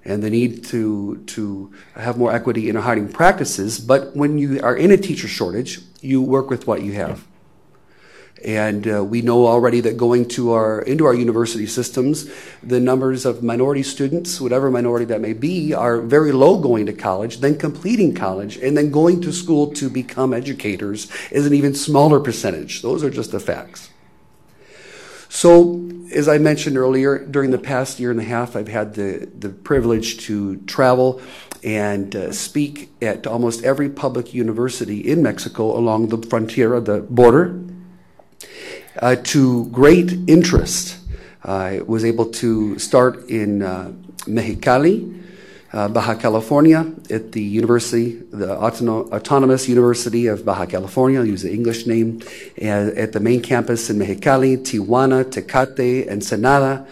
and the need to have more equity in our hiring practices. But when you are in a teacher shortage, you work with what you have. And we know already that going into our university systems, the numbers of minority students, whatever minority that may be, are very low going to college, then completing college, and then going to school to become educators is an even smaller percentage. Those are just the facts. So, as I mentioned earlier, during the past year and a half, I've had the privilege to travel and speak at almost every public university in Mexico along the frontier, the border, to great interest. I was able to start in Mexicali, Baja California, at the university, the Autonomous University of Baja California, I'll use the English name, at the main campus in Mexicali, Tijuana, Tecate, Ensenada,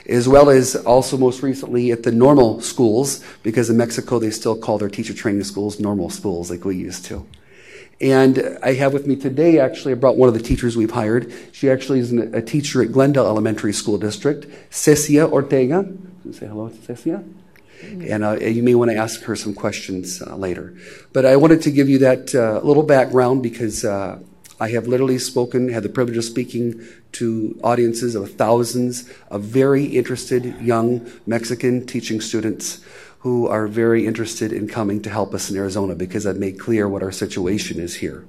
as well as also most recently at the normal schools, because in Mexico they still call their teacher training schools normal schools like we used to. And I have with me today, actually, I brought one of the teachers we've hired. She actually is a teacher at Glendale Elementary School District, Cecia Ortega. Say hello to Cecia. And you may want to ask her some questions later. But I wanted to give you that little background because I have literally had the privilege of speaking to audiences of thousands of very interested young Mexican teaching students who are very interested in coming to help us in Arizona because I've made clear what our situation is here.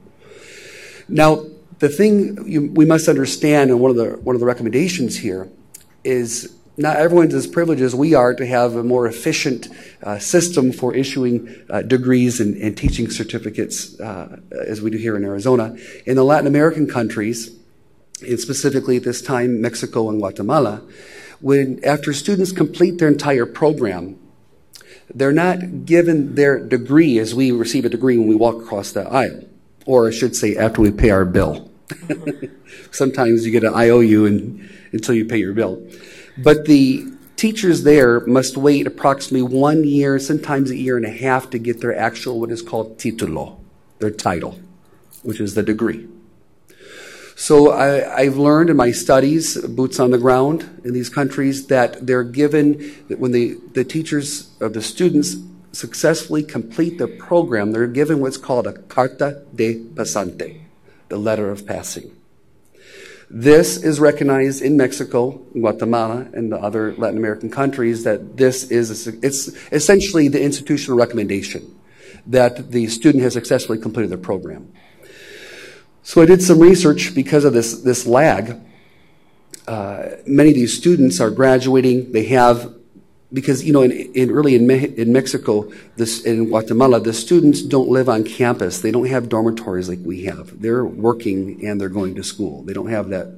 Now, the thing we must understand, and one of the recommendations here, is not everyone's as privileged as we are to have a more efficient system for issuing degrees and teaching certificates as we do here in Arizona. In the Latin American countries, and specifically at this time Mexico and Guatemala, after students complete their entire program, they're not given their degree as we receive a degree when we walk across the aisle, or I should say after we pay our bill. Sometimes you get an IOU until you pay your bill. But the teachers there must wait approximately 1 year, sometimes a year and a half, to get their actual, what is called título, their title, which is the degree. So I've learned in my studies, boots on the ground in these countries, that they're given, that when the teachers or the students successfully complete the program, they're given what's called a carta de pasante, the letter of passing. This is recognized in Mexico, Guatemala, and the other Latin American countries that this is, it's essentially the institutional recommendation that the student has successfully completed their program. So I did some research because of this lag. Many of these students are graduating. They have because in Mexico, in Guatemala, the students don't live on campus. They don't have dormitories like we have. They're working and they're going to school. They don't have that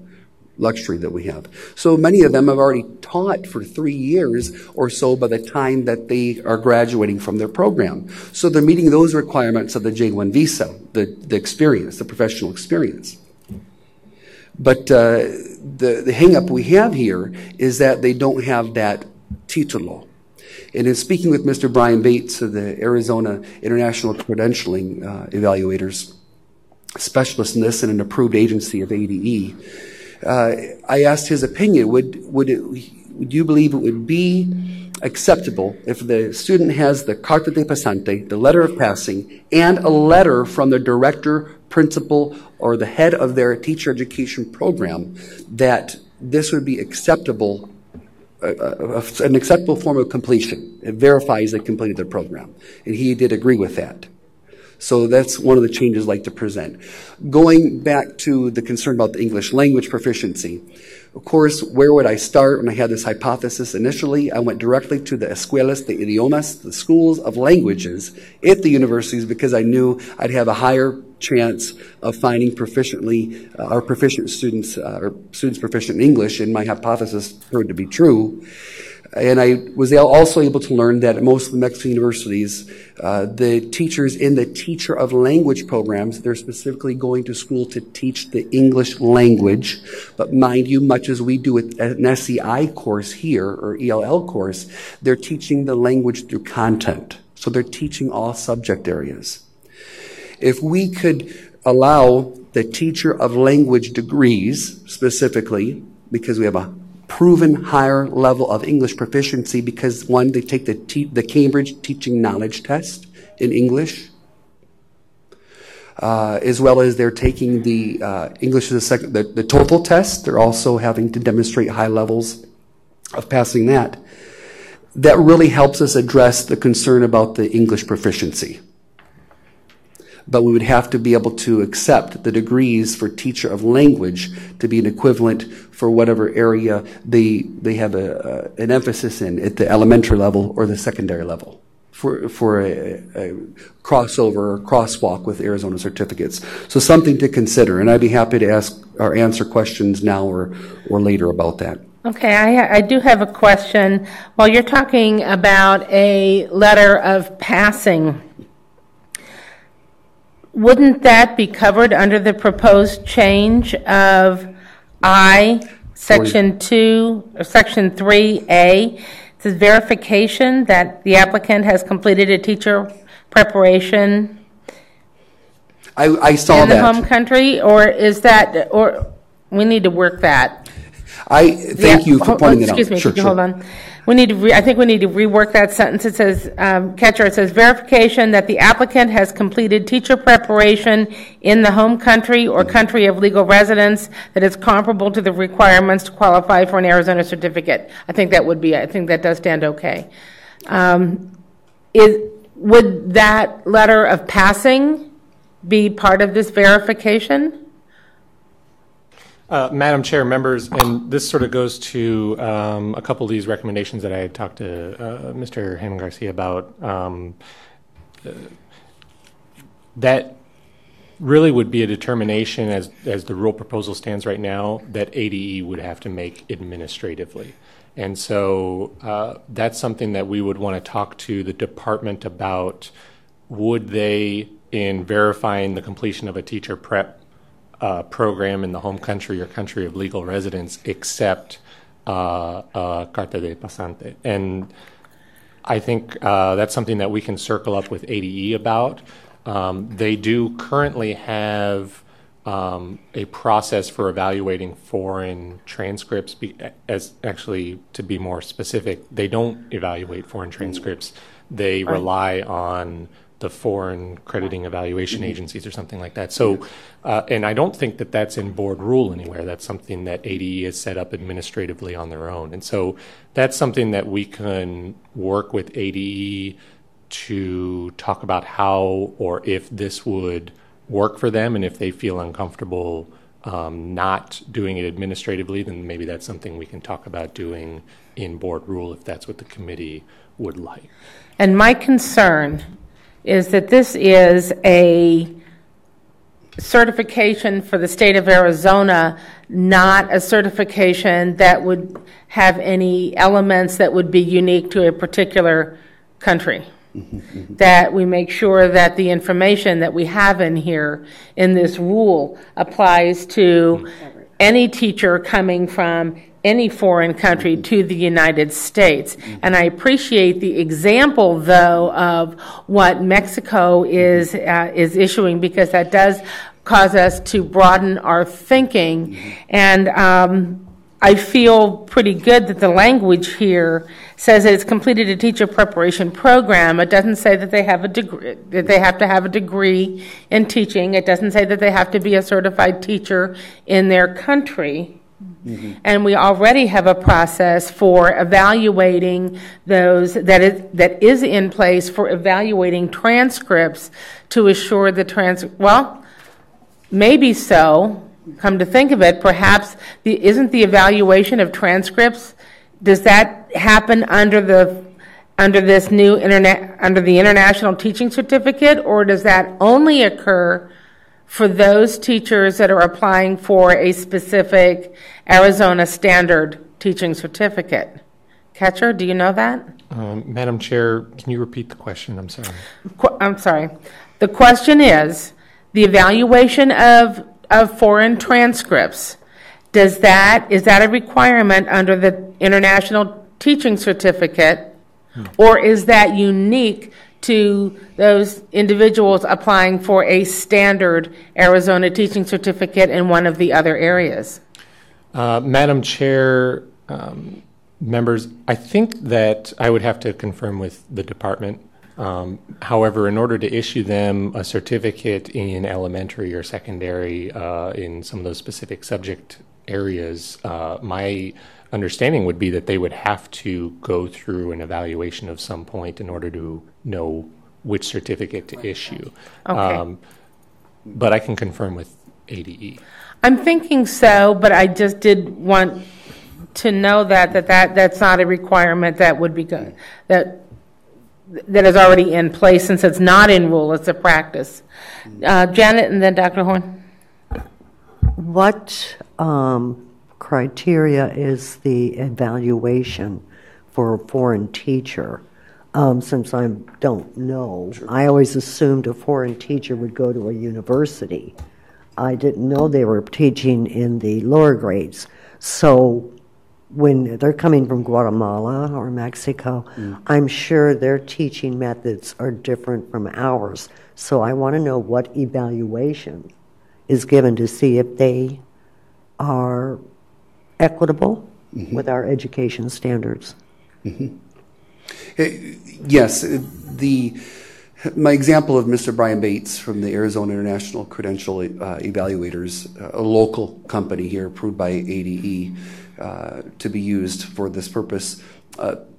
luxury that we have. So many of them have already taught for 3 years or so by the time that they are graduating from their program. So they're meeting those requirements of the J1 visa, the experience, the professional experience. But the hang-up we have here is that they don't have that titulo. And in speaking with Mr. Brian Bates of the Arizona International Credentialing Evaluators, specialist in this and an approved agency of ADE, I asked his opinion. Would you believe it would be acceptable if the student has the carta de pasante, the letter of passing, and a letter from the director, principal, or the head of their teacher education program, that this would be acceptable, an acceptable form of completion? It verifies they completed their program. And he did agree with that. So that's one of the changes I'd like to present. Going back to the concern about the English language proficiency, of course, where would I start when I had this hypothesis initially? I went directly to the escuelas de idiomas, the schools of languages at the universities, because I knew I'd have a higher chance of finding proficient students, or students proficient in English, and my hypothesis proved to be true. And I was also able to learn that at most of the Mexican universities, the teachers in the teacher of language programs, they're specifically going to school to teach the English language. But mind you, much as we do with an SEI course here, or ELL course, they're teaching the language through content. So they're teaching all subject areas. If we could allow the teacher of language degrees specifically, because we have a proven higher level of English proficiency, because one, they take the Cambridge Teaching Knowledge Test in English, as well as they're taking the English as the TOEFL test. They're also having to demonstrate high levels of passing that. That really helps us address the concern about the English proficiency. But we would have to be able to accept the degrees for teacher of language to be an equivalent for whatever area they have an emphasis in at the elementary level or the secondary level for a crossover or crosswalk with Arizona certificates. So something to consider, and I'd be happy to ask or answer questions now or later about that. Okay, I do have a question. While you're talking about a letter of passing, wouldn't that be covered under the proposed change of Section 2, or Section 3A? It says verification that the applicant has completed a teacher preparation I saw in the home country, or is that, or we need to work that? Thank you for pointing it out. Excuse me, Sure. hold on. I think we need to rework that sentence. It says, it says verification that the applicant has completed teacher preparation in the home country or country of legal residence that is comparable to the requirements to qualify for an Arizona certificate. I think that does stand okay. Would that letter of passing be part of this verification? Madam Chair, members, and this sort of goes to a couple of these recommendations that I had talked to Mr. Hammond Garcia about. That really would be a determination, as the rule proposal stands right now, that ADE would have to make administratively. And so that's something that we would want to talk to the department about. Would they, in verifying the completion of a teacher prep program in the home country or country of legal residence, accept carta de pasante? And I think that's something that we can circle up with ADE about. They do currently have a process for evaluating foreign transcripts. Actually, to be more specific, they don't evaluate foreign transcripts. They rely on the foreign crediting evaluation agencies or something like that. So, and I don't think that that's in board rule anywhere. That's something that ADE has set up administratively on their own. And so that's something that we can work with ADE to talk about how or if this would work for them, and if they feel uncomfortable not doing it administratively, then maybe that's something we can talk about doing in board rule if that's what the committee would like. And my concern is that this is a certification for the state of Arizona, not a certification that would have any elements that would be unique to a particular country. That we make sure that the information that we have in here in this rule applies to any teacher coming from any foreign country to the United States. And I appreciate the example, though, of what Mexico is issuing, because that does cause us to broaden our thinking. And I feel pretty good that the language here says that it's completed a teacher preparation program. It doesn't say that they have a degree, that they have to have a degree in teaching. It doesn't say that they have to be a certified teacher in their country. And we already have a process for evaluating those that is in place for evaluating transcripts to assure the well, maybe so. Come to think of it, perhaps isn't the evaluation of transcripts, does that happen under the International Teaching Certificate, or does that only occur for those teachers that are applying for a specific Arizona Standard Teaching Certificate? Catcher, do you know that? Madam Chair, can you repeat the question? I'm sorry. I'm sorry. The question is, the evaluation of foreign transcripts, is that a requirement under the International Teaching Certificate, or is that unique to those individuals applying for a standard Arizona Teaching Certificate in one of the other areas? Madam Chair, members, I think that I would have to confirm with the department. However, in order to issue them a certificate in elementary or secondary in some of those specific subject areas, my understanding would be that they would have to go through an evaluation of some point in order to know which certificate to issue. Okay. But I can confirm with ADE. I'm thinking so, but I just did want to know that's not a requirement that would be good, that is already in place, since it's not in rule, it's a practice. Janet and then Dr. Horn. What criteria is the evaluation for a foreign teacher? Since I don't know, I always assumed a foreign teacher would go to a university. I didn't know they were teaching in the lower grades. So when they're coming from Guatemala or Mexico, I'm sure their teaching methods are different from ours. So I want to know what evaluation is given to see if they are equitable with our education standards. Yes, my example of Mr. Brian Bates from the Arizona International Credential Evaluators, a local company here approved by ADE to be used for this purpose,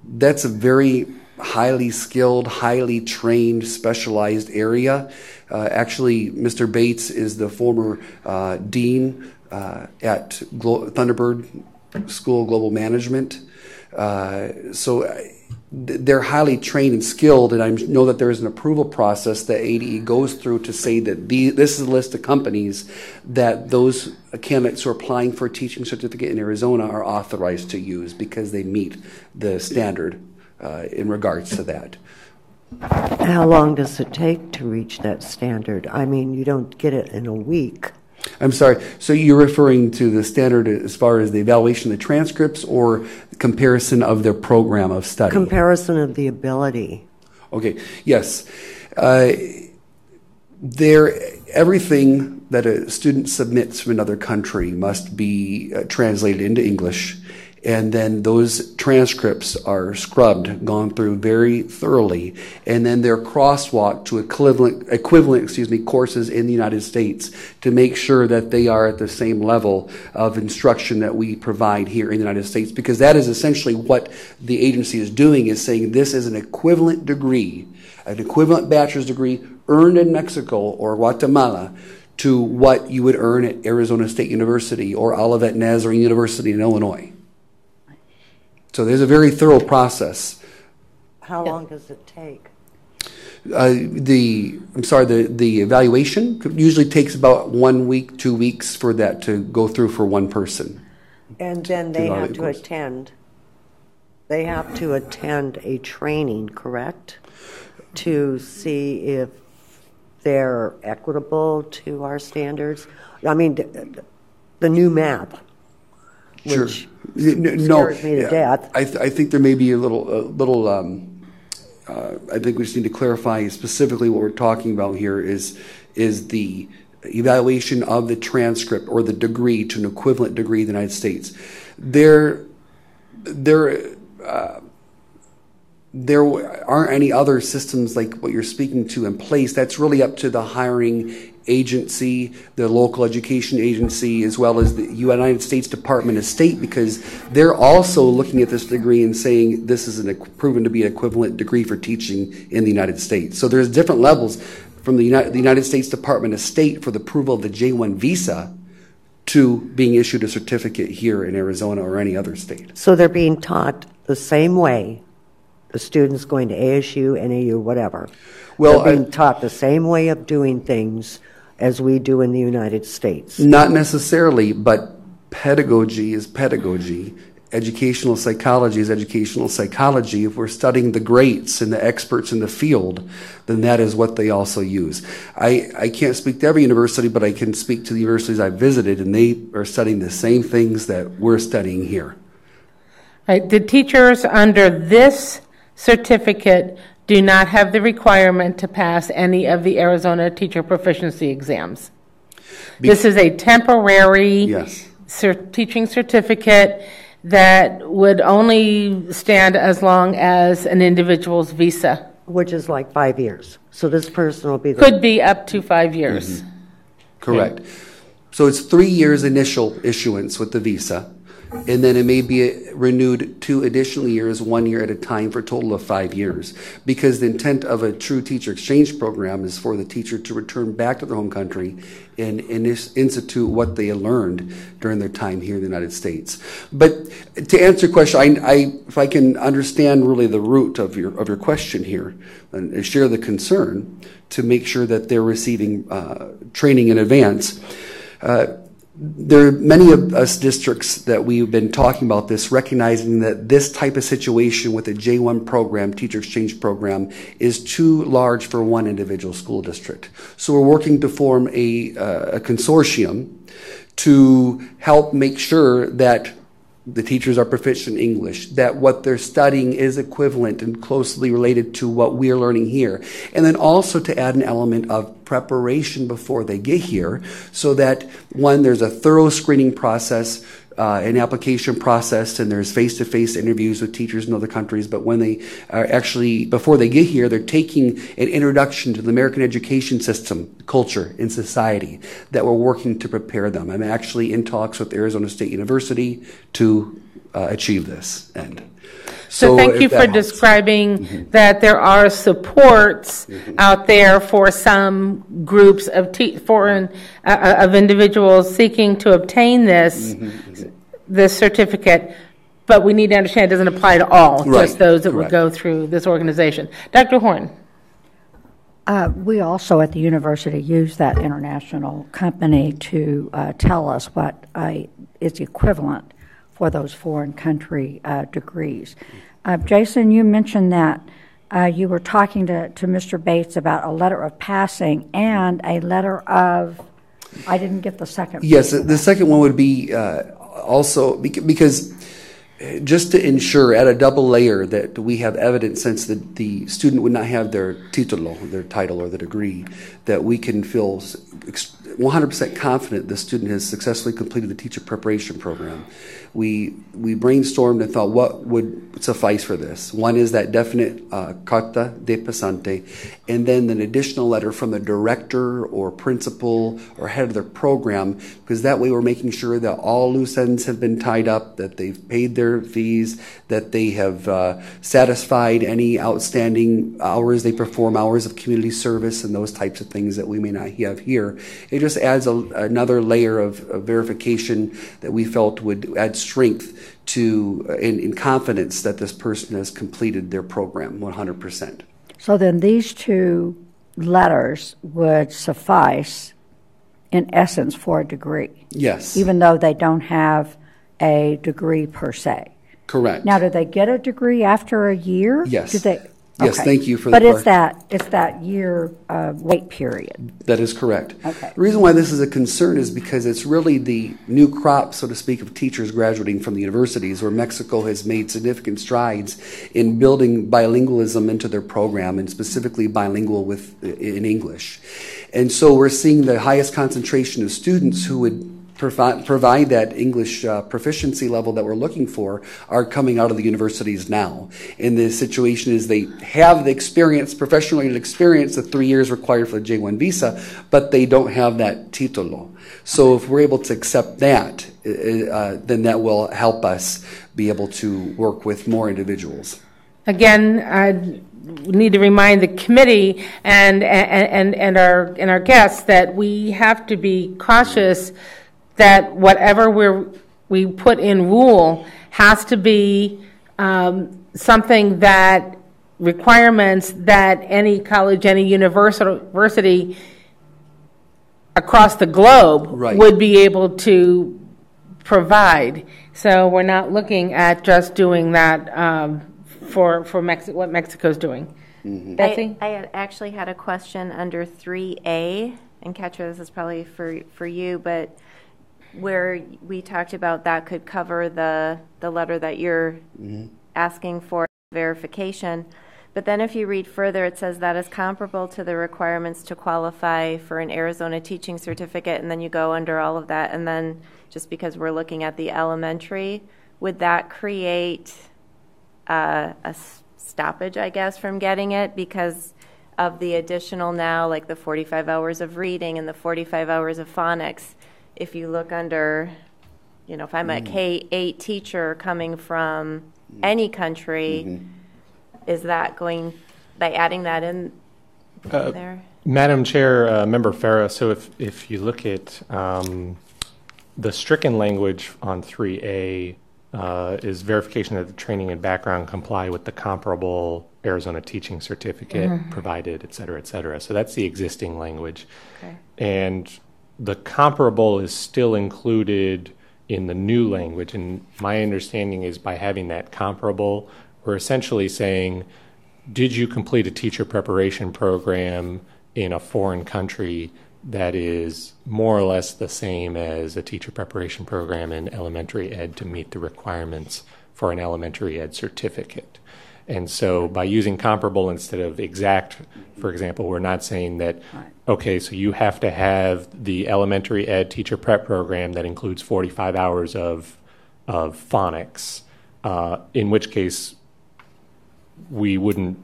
that's a very highly skilled, highly trained, specialized area. Actually, Mr. Bates is the former dean at Thunderbird School of Global Management. So they're highly trained and skilled, and I know that there is an approval process that ADE goes through to say that this is a list of companies that those candidates who are applying for a teaching certificate in Arizona are authorized to use because they meet the standard in regards to that. How long does it take to reach that standard? I mean, you don't get it in a week. I'm sorry, so you're referring to the standard as far as the evaluation of the transcripts or comparison of their program of study? Comparison of the ability. Okay, yes. Everything that a student submits from another country must be translated into English, and then those transcripts are scrubbed, gone through very thoroughly, and then they're crosswalked to equivalent courses in the United States to make sure that they are at the same level of instruction that we provide here in the United States, because that is essentially what the agency is doing, is saying this is an equivalent degree, an equivalent bachelor's degree earned in Mexico or Guatemala to what you would earn at Arizona State University or Olivet Nazarene University in Illinois. So there's a very thorough process. How long does it take? The evaluation usually takes about 1 week, 2 weeks for that to go through for one person. And then they have to attend. They have to attend a training, correct? To see if they're equitable to our standards. I mean, the new math, which scares me to death. I think there may be a little. I think we just need to clarify specifically what we're talking about here is the evaluation of the transcript or the degree to an equivalent degree in the United States. There aren't any other systems like what you're speaking to in place. That's really up to the hiring agency, the local education agency, as well as the United States Department of State, because they're also looking at this degree and saying this is proven to be an equivalent degree for teaching in the United States. So there's different levels from the United States Department of State for the approval of the J-1 visa to being issued a certificate here in Arizona or any other state. So they're being taught the same way, the students going to ASU, NAU, whatever. Well, they're being taught the same way of doing things as we do in the United States. Not necessarily, but pedagogy is pedagogy. Educational psychology is educational psychology. If we're studying the greats and the experts in the field, then that is what they also use. I can't speak to every university, but I can speak to the universities I've visited, and they are studying the same things that we're studying here. Right. The teachers under this certificate do not have the requirement to pass any of the Arizona teacher proficiency exams. This is a temporary teaching certificate that would only stand as long as an individual's visa. Which is like 5 years. So this person will be could be up to 5 years. Mm-hmm. Correct. So it's 3 years initial issuance with the visa, and then it may be renewed 2 additional years, 1 year at a time, for a total of 5 years. Because the intent of a true teacher exchange program is for the teacher to return back to their home country and institute what they learned during their time here in the United States. But to answer your question, if I can understand really the root of your question here and share the concern to make sure that they're receiving training in advance. There are many of us districts that we've been talking about this, recognizing that this type of situation with a J-1 program, teacher exchange program, is too large for one individual school district. So we're working to form a consortium to help make sure that the teachers are proficient in English, that what they're studying is equivalent and closely related to what we're learning here. And then also to add an element of preparation before they get here so that, one, there's a thorough screening process, an application process, and there's face-to-face interviews with teachers in other countries. But when they are actually, before they get here, they're taking an introduction to the American education system, culture, and society that we're working to prepare them. I'm actually in talks with Arizona State University to achieve this end. So thank you for describing that there are supports out there for some groups of of individuals seeking to obtain this certificate, but we need to understand it doesn't apply to all, just those that would go through this organization. Dr. Horn. We also at the university use that international company to tell us what is equivalent for those foreign country degrees. Jason, you mentioned that you were talking to Mr. Bates about a letter of passing and a letter of, I didn't get the second. Yes, the second one would be also, because just to ensure at a double layer that we have evidence, since the student would not have their titulo, their title or the degree, that we can feel 100% confident the student has successfully completed the teacher preparation program. We brainstormed and thought what would suffice for this. One is that definite carta de pasante, and then an additional letter from the director or principal or head of the program, because that way we're making sure that all loose ends have been tied up, that they've paid their fees, that they have satisfied any outstanding hours they perform, hours of community service, and those types of things that we may not have here. It just adds another layer of verification that we felt would add strength in confidence that this person has completed their program 100%. So then these two letters would suffice, in essence, for a degree? Yes. Even though they don't have a degree per se? Correct. Now, do they get a degree after a year? Yes. Do they? Yes, Okay. thank you for but the it's that year wait period. That is correct. Okay. The reason why this is a concern is because it's really the new crop, so to speak, of teachers graduating from the universities, where Mexico has made significant strides in building bilingualism into their program, and specifically bilingual in English. And so we're seeing the highest concentration of students who would provide that English proficiency level that we're looking for are coming out of the universities now. And the situation is they have the experience, professional experience, the 3 years required for the J-1 visa, but they don't have that título. So if we're able to accept that, then that will help us be able to work with more individuals. Again, I need to remind the committee and our guests that we have to be cautious that whatever we put in rule has to be something that requirements that any college, any university across the globe would be able to provide. So we're not looking at just doing that for what Mexico's doing. Mm-hmm. Betsy? I had actually had a question under 3A, and Ketra, this is probably for you, but where we talked about that could cover the letter that you're asking for verification. But then if you read further, it says that is comparable to the requirements to qualify for an Arizona teaching certificate, and then you go under all of that, and then just because we're looking at the elementary, would that create a stoppage, I guess, from getting it because of the additional now, like the 45 hours of reading and the 45 hours of phonics? If you look under, if I'm a K-8 teacher coming from any country, is that going, by adding that in there? Madam Chair, Member Farah, so if you look at the stricken language on 3A is verification that the training and background comply with the comparable Arizona teaching certificate provided, et cetera, et cetera. So that's the existing language. Okay. And the comparable is still included in the new language, and my understanding is by having that comparable, we're essentially saying, did you complete a teacher preparation program in a foreign country that is more or less the same as a teacher preparation program in elementary ed to meet the requirements for an elementary ed certificate? And so by using comparable instead of exact, for example, we're not saying that, okay, so you have to have the elementary ed teacher prep program that includes 45 hours of phonics, in which case we wouldn't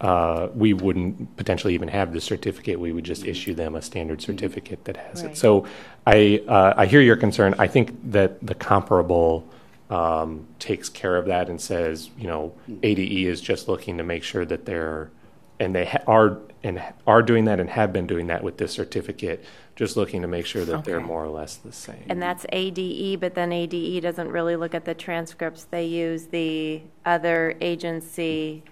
potentially even have the certificate. We would just issue them a standard certificate that has it. So I hear your concern. I think that the comparable takes care of that and says, ADE is just looking to make sure that they're, and they are doing that and have been doing that with this certificate, just looking to make sure that they're more or less the same. And that's ADE, but then ADE doesn't really look at the transcripts. They use the other agency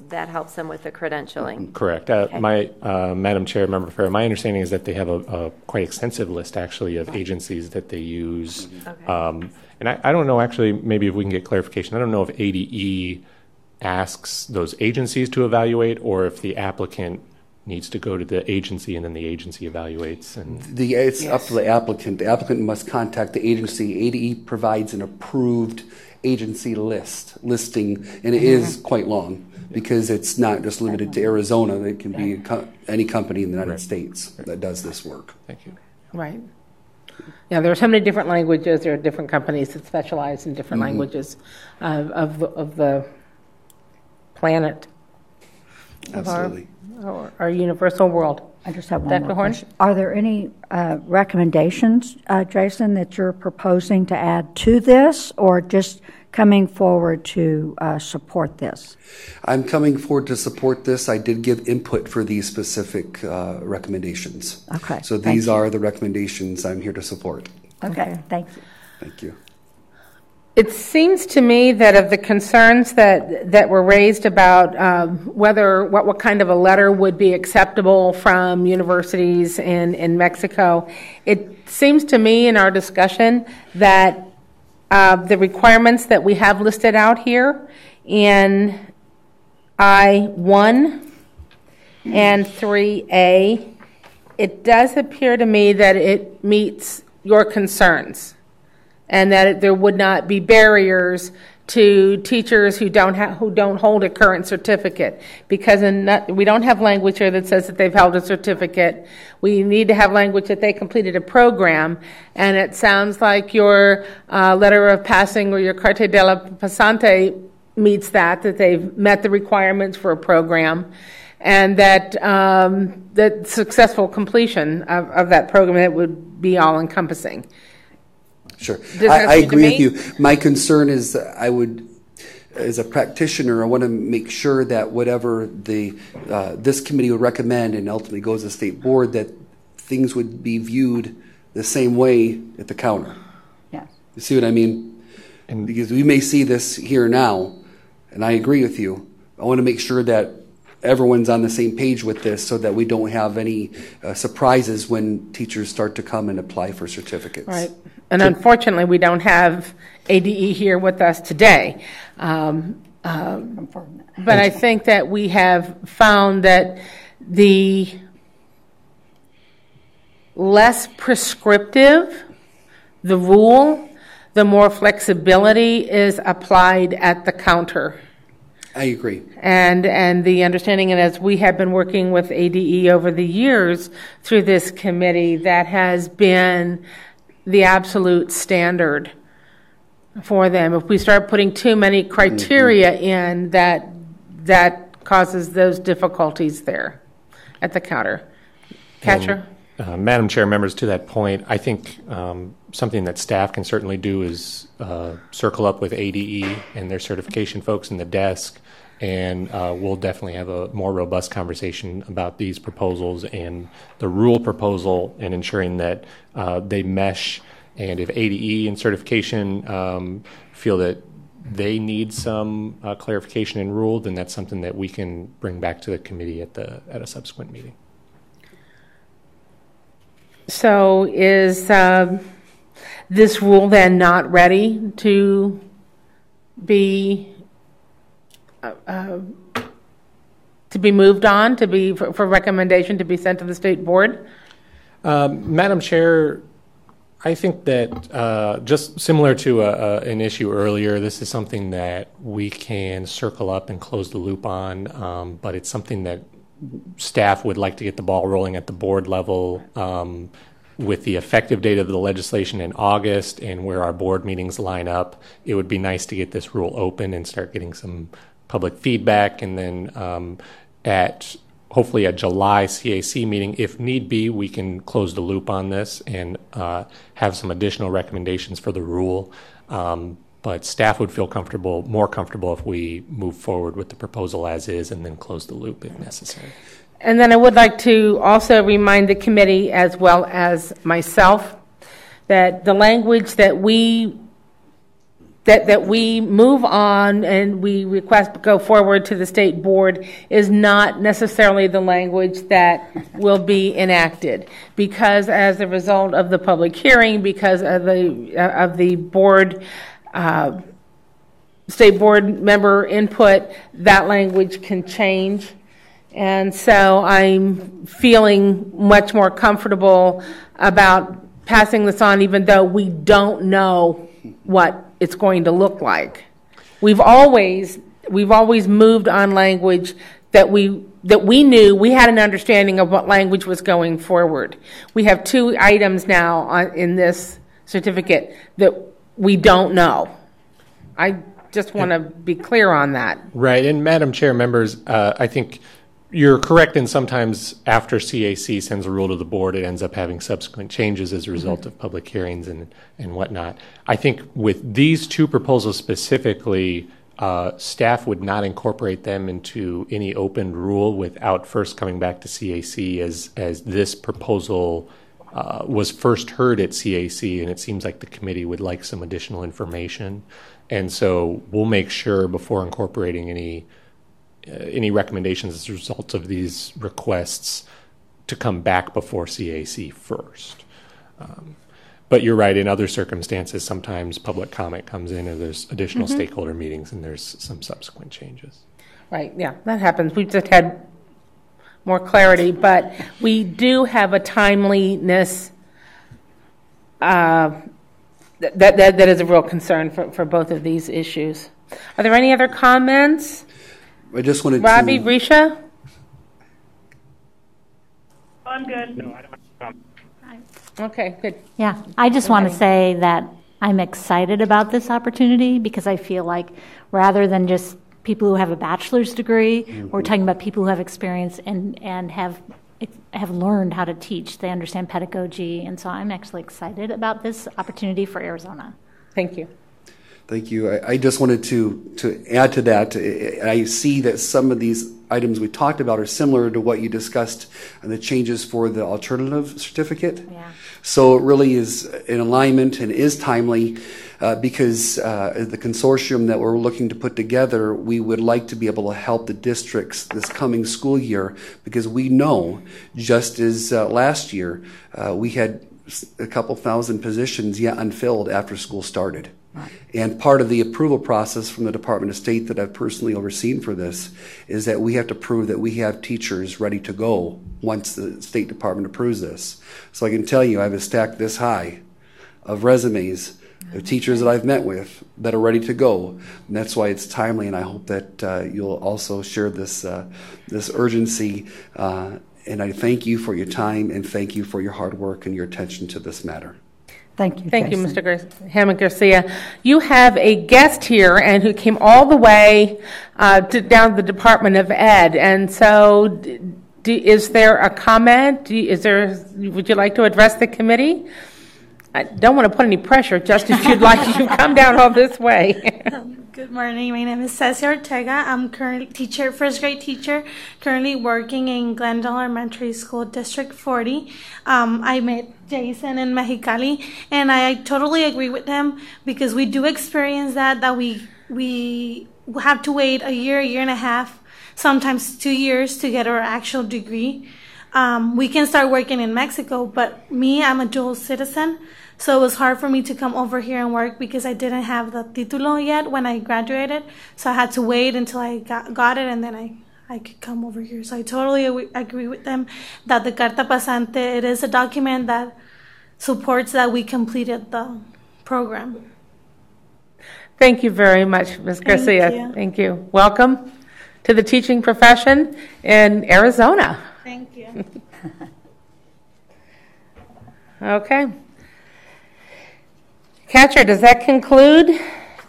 that helps them with the credentialing. Correct. Okay. Madam Chair, Member Farah, my understanding is that they have a quite extensive list, actually, of agencies that they use. Okay. And I don't know, actually, maybe if we can get clarification, I don't know if ADE asks those agencies to evaluate or if the applicant needs to go to the agency and then the agency evaluates. And It's up to the applicant. The applicant must contact the agency. ADE provides an approved agency listing, and it is quite long because it's not just limited to Arizona. It can be any company in the United States that does this work. Thank you. Right. Yeah, there are so many different languages. There are different companies that specialize in different languages of the planet, Absolutely. of our universal world. I just have one Dr. more Horn? question. Are there any recommendations, Jason, that you're proposing to add to this, or just coming forward to support this? I'm coming forward to support this. I did give input for these specific recommendations. Okay. So these are the recommendations I'm here to support. Okay, thank you. Thank you. It seems to me that of the concerns that were raised about what kind of a letter would be acceptable from universities in Mexico, it seems to me in our discussion that the requirements that we have listed out here in I-1 and 3A, it does appear to me that it meets your concerns, and that there would not be barriers to teachers who don't hold a current certificate, because we don't have language here that says that they've held a certificate. We need to have language that they completed a program, and it sounds like your letter of passing or your Carte de la Pasante meets that they've met the requirements for a program, and that that successful completion of that program, that would be all encompassing. Sure. I agree with you. My concern is I would, as a practitioner, I want to make sure that whatever this committee would recommend and ultimately goes to the state board, that things would be viewed the same way at the counter. Yeah. You see what I mean? And because we may see this here now, and I agree with you. I want to make sure that everyone's on the same page with this so that we don't have any surprises when teachers start to come and apply for certificates. Right. And unfortunately, we don't have ADE here with us today. But I think that we have found that the less prescriptive the rule, the more flexibility is applied at the counter. I agree. And the understanding, and as we have been working with ADE over the years through this committee, that has been the absolute standard for them. If we start putting too many criteria in, that causes those difficulties there at the counter. Catcher? Madam Chair, members, to that point, I think something that staff can certainly do is circle up with ADE and their certification folks in the desk, and we'll definitely have a more robust conversation about these proposals and the rule proposal, and ensuring that they mesh. And if ADE and certification feel that they need some clarification in rule, then that's something that we can bring back to the committee at a subsequent meeting. So is this rule then not ready to be moved on, for recommendation to be sent to the state board? Madam Chair, I think that just similar to an issue earlier, this is something that we can circle up and close the loop on, but it's something that staff would like to get the ball rolling at the board level with the effective date of the legislation in August and where our board meetings line up. It would be nice to get this rule open and start getting some public feedback, and then at hopefully a July CAC meeting, if need be, we can close the loop on this and have some additional recommendations for the rule. But staff would feel more comfortable if we move forward with the proposal as is and then close the loop if necessary. And then I would like to also remind the committee, as well as myself, that the language that we move on and we request go forward to the state board is not necessarily the language that will be enacted, because as a result of the public hearing, because of the board state board member input, that language can change. And so I'm feeling much more comfortable about passing this on, even though we don't know what it's going to look like. We've always moved on language that we knew, we had an understanding of what language was going forward. We have 2 items now in this certificate that we don't know. I just want to be clear on that. Right, and Madam Chair, members, I think you're correct in sometimes after CAC sends a rule to the board, it ends up having subsequent changes as a result of public hearings and whatnot. I think with these 2 proposals specifically, staff would not incorporate them into any open rule without first coming back to CAC as this proposal was first heard at CAC, and it seems like the committee would like some additional information. And so we'll make sure before incorporating any recommendations as a result of these requests to come back before CAC first. But you're right, in other circumstances, sometimes public comment comes in and there's additional stakeholder meetings and there's some subsequent changes. Right, yeah, that happens. We've just had more clarity, but we do have a timeliness that is a real concern for both of these issues. Are there any other comments? I just wanted Robbie, to... Risha? I'm good. No, I don't have a comment. Okay, good. Yeah, I just want to say that I'm excited about this opportunity because I feel like rather than just people who have a bachelor's degree, we're talking about people who have experience and have learned how to teach. They understand pedagogy, and so I'm actually excited about this opportunity for Arizona. Thank you. Thank you. I just wanted to add to that. I see that some of these items we talked about are similar to what you discussed and the changes for the alternative certificate. Yeah. So it really is in alignment and is timely because the consortium that we're looking to put together, we would like to be able to help the districts this coming school year because we know, just as last year, we had a couple thousand positions yet unfilled after school started. Right. And part of the approval process from the Department of State that I've personally overseen for this is that we have to prove that we have teachers ready to go once the State Department approves this. So I can tell you I have a stack this high of resumes of teachers that I've met with that are ready to go. And that's why it's timely, and I hope that you'll also share this urgency. And I thank you for your time and thank you for your hard work and your attention to this matter. Thank you, Thank Jason. you, Mr. Hammond Garcia. You have a guest here and who came all the way down to the Department of Ed. And so is there a comment? Would you like to address the committee? I don't want to put any pressure, just if you'd like to come down all this way. Good morning. My name is Ceci Ortega. I'm currently first grade teacher, currently working in Glendale Elementary School, District 40. I met Jason in Mexicali, and I totally agree with him because we do experience that we have to wait a year and a half, sometimes 2 years to get our actual degree. We can start working in Mexico, but I'm a dual citizen. So it was hard for me to come over here and work because I didn't have the título yet when I graduated. So I had to wait until I got it, and then I could come over here. So I totally agree with them that the Carta Pasante, it is a document that supports that we completed the program. Thank you very much, Ms. Garcia. Thank you. Welcome to the teaching profession in Arizona. Thank you. Okay. Catcher, does that conclude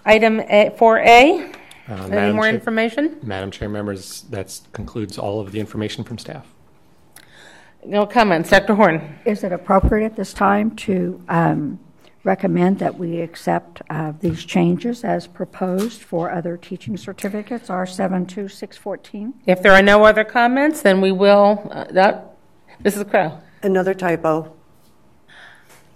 item 4A? Any more information? Madam Chair, members, that concludes all of the information from staff. No comments. Dr. Horn. Is it appropriate at this time to recommend that we accept these changes as proposed for other teaching certificates, R72614? If there are no other comments, then we will. Mrs. Crow. Another typo.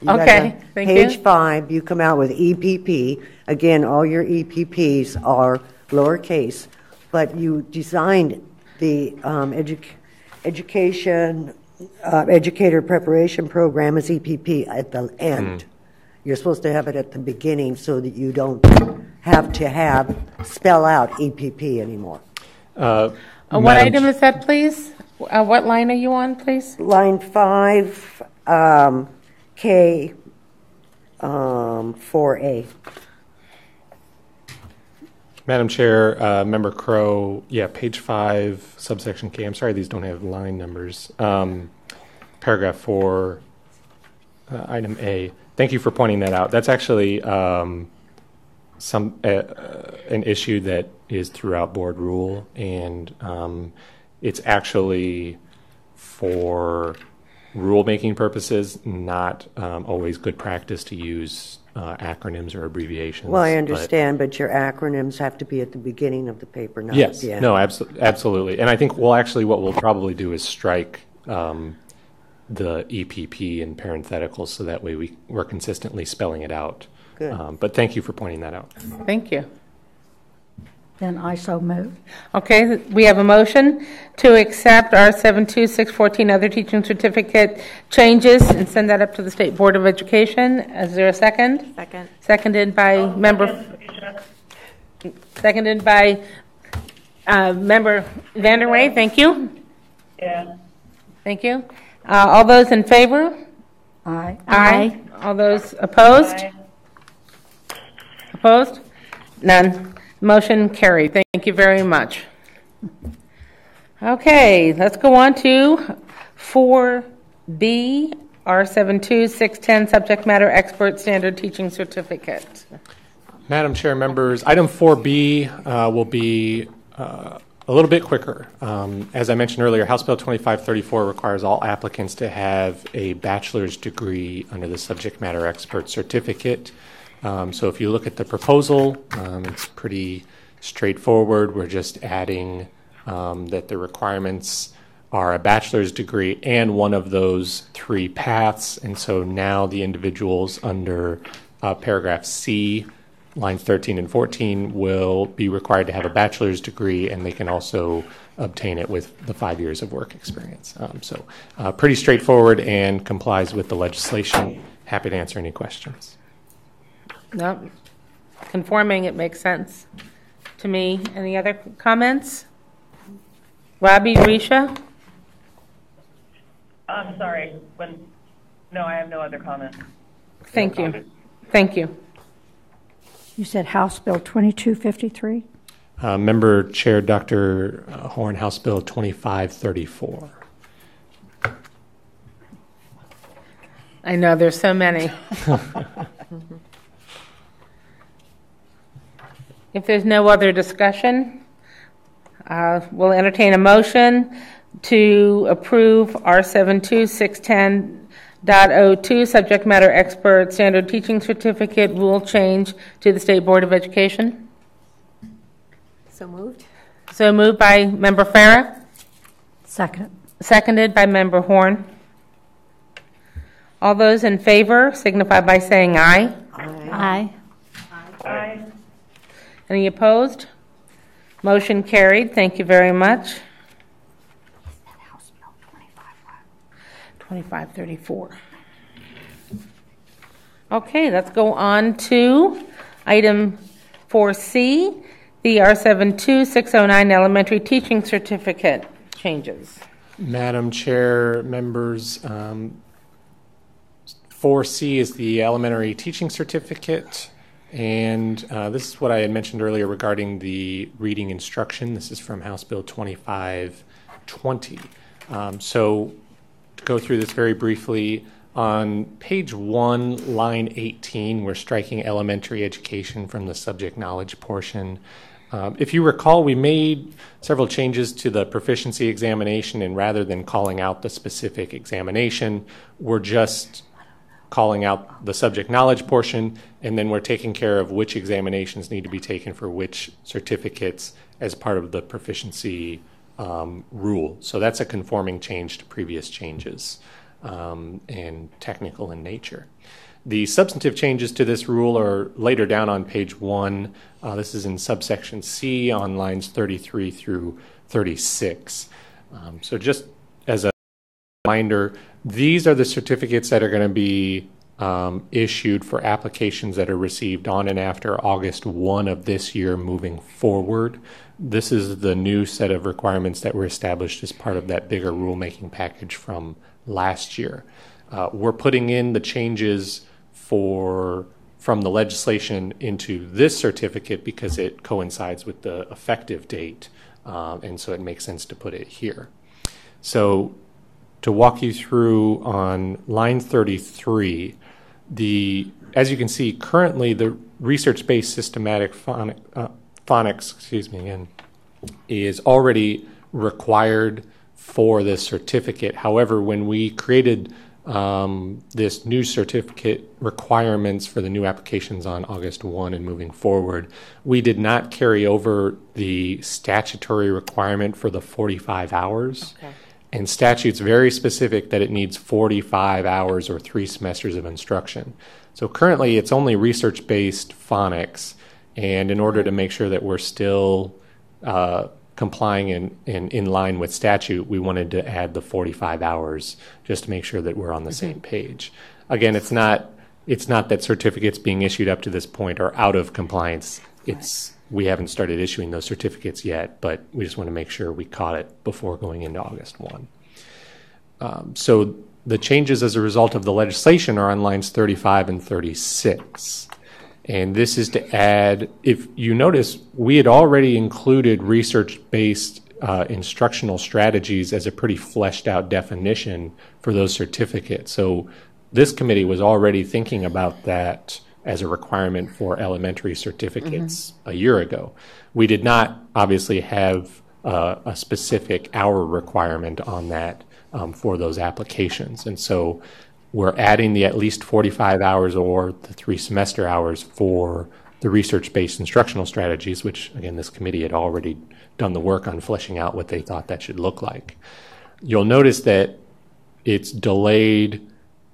Okay, thank you. Page 5, you come out with EPP. Again, all your EPPs are lowercase, but you designed the educator preparation program as EPP at the end. You're supposed to have it at the beginning so that you don't have to spell out EPP anymore. What item is that, please? What line are you on, please? Line 5, K 4A. Madam Chair, Member Crow, page 5, subsection K. I'm sorry these don't have line numbers. Paragraph 4, item A. Thank you for pointing that out. That's actually an issue that is throughout board rule, and it's actually for rulemaking purposes, not always good practice to use acronyms or abbreviations. Well, I understand, but your acronyms have to be at the beginning of the paper, not yes, at the end. No, absolutely. And I think, what we'll probably do is strike the EPP in parentheticals, so that way we're consistently spelling it out. Good. But thank you for pointing that out. Thank you. Then I so move. Okay, we have a motion to accept R72614 other teaching certificate changes and send that up to the State Board of Education. Is there a second? Second. Seconded by member Vanderway. Thank you. Yeah. Thank you. All those in favor? Aye. Aye. All those opposed? Aye. Opposed? None. Motion carried. Thank you very much. Okay, let's go on to 4B, R72610, Subject Matter Expert Standard Teaching Certificate. Madam Chair, members, item 4B will be a little bit quicker. As I mentioned earlier, House Bill 2534 requires all applicants to have a bachelor's degree under the Subject Matter Expert Certificate. So if you look at the proposal, it's pretty straightforward. We're just adding that the requirements are a bachelor's degree and one of those three paths. And so now the individuals under paragraph C, lines 13 and 14, will be required to have a bachelor's degree, and they can also obtain it with the 5 years of work experience. So pretty straightforward and complies with the legislation. Happy to answer any questions. No, conforming, it makes sense to me. Any other comments? Robbie, Risha? I'm sorry. No, I have no other comment. Thank you. Thank you. You said House Bill 2253? Member Chair Dr. Horn, House Bill 2534. I know there's so many. If there's no other discussion, we'll entertain a motion to approve R72610.02 Subject Matter Expert Standard Teaching Certificate rule change to the State Board of Education. So moved. So moved by Member Farah. Second. Seconded by Member Horn. All those in favor signify by saying aye. Aye. Aye. Any opposed? Motion carried. Thank you very much. 2534. Okay, let's go on to item 4C, the R72609 Elementary Teaching Certificate changes. Madam Chair, members, 4C is the Elementary Teaching Certificate. And this is what I had mentioned earlier regarding the reading instruction. This is from House Bill 2520. So to go through this very briefly, on page 1, line 18, we're striking elementary education from the subject knowledge portion. If you recall, we made several changes to the proficiency examination, and rather than calling out the specific examination, we're just calling out the subject knowledge portion, and then we're taking care of which examinations need to be taken for which certificates as part of the proficiency rule. So that's a conforming change to previous changes and technical in nature. The substantive changes to this rule are later down on page 1. This is in subsection C on lines 33 through 36. So just as a reminder, these are the certificates that are going to be issued for applications that are received on and after August 1 of this year moving forward. This is the new set of requirements that were established as part of that bigger rulemaking package from last year. We're putting in the changes from the legislation into this certificate because it coincides with the effective date, and so it makes sense to put it here. So to walk you through on line 33, as you can see, currently the research-based systematic phonics, is already required for this certificate. However, when we created this new certificate requirements for the new applications on August 1 and moving forward, we did not carry over the statutory requirement for the 45 hours. Okay. And statute's very specific that it needs 45 hours or 3 semesters of instruction. So currently it's only research-based phonics, and in order to make sure that we're still complying and in line with statute, we wanted to add the 45 hours just to make sure that we're on the same page. Again, it's not that certificates being issued up to this point are out of compliance. We haven't started issuing those certificates yet, but we just want to make sure we caught it before going into August 1. So the changes as a result of the legislation are on lines 35 and 36. And this is to add, if you notice, we had already included research-based instructional strategies as a pretty fleshed out definition for those certificates. So this committee was already thinking about that as a requirement for elementary certificates a year ago. We did not obviously have a specific hour requirement on that for those applications. And so we're adding the at least 45 hours or the 3 semester hours for the research-based instructional strategies, which, again, this committee had already done the work on fleshing out what they thought that should look like. You'll notice that it's delayed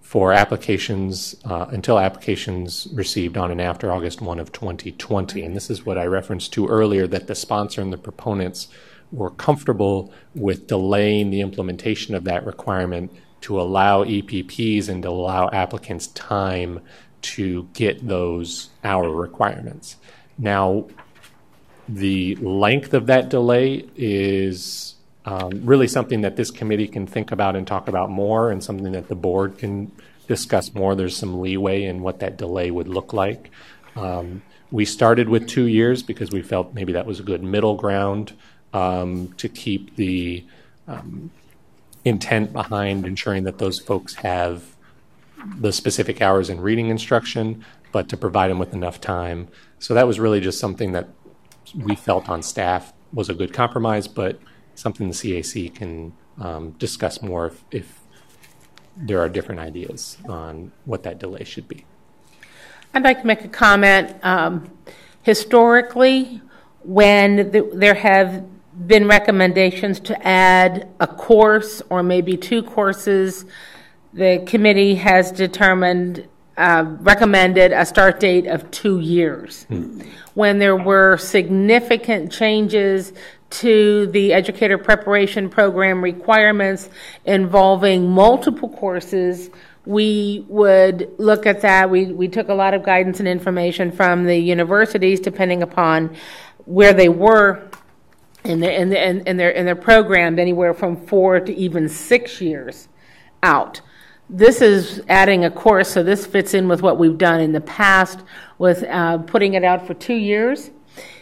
for applications until applications received on and after August 1 of 2020. And this is what I referenced to earlier, that the sponsor and the proponents were comfortable with delaying the implementation of that requirement to allow EPPs and to allow applicants time to get those hour requirements. Now, the length of that delay is really something that this committee can think about and talk about more, and something that the board can discuss more. There's some leeway in what that delay would look like. We started with 2 years because we felt maybe that was a good middle ground to keep the intent behind ensuring that those folks have the specific hours in reading instruction, but to provide them with enough time. So that was really just something that we felt on staff was a good compromise, but something the CAC can discuss more if there are different ideas on what that delay should be. I'd like to make a comment. Historically, when there have been recommendations to add a course or maybe 2 courses, the committee has recommended a start date of 2 years. When there were significant changes to the educator preparation program requirements involving multiple courses, we would look at that. We took a lot of guidance and information from the universities, depending upon where they were in their program, anywhere from 4 to even 6 years out. This is adding a course, so this fits in with what we've done in the past with putting it out for 2 years.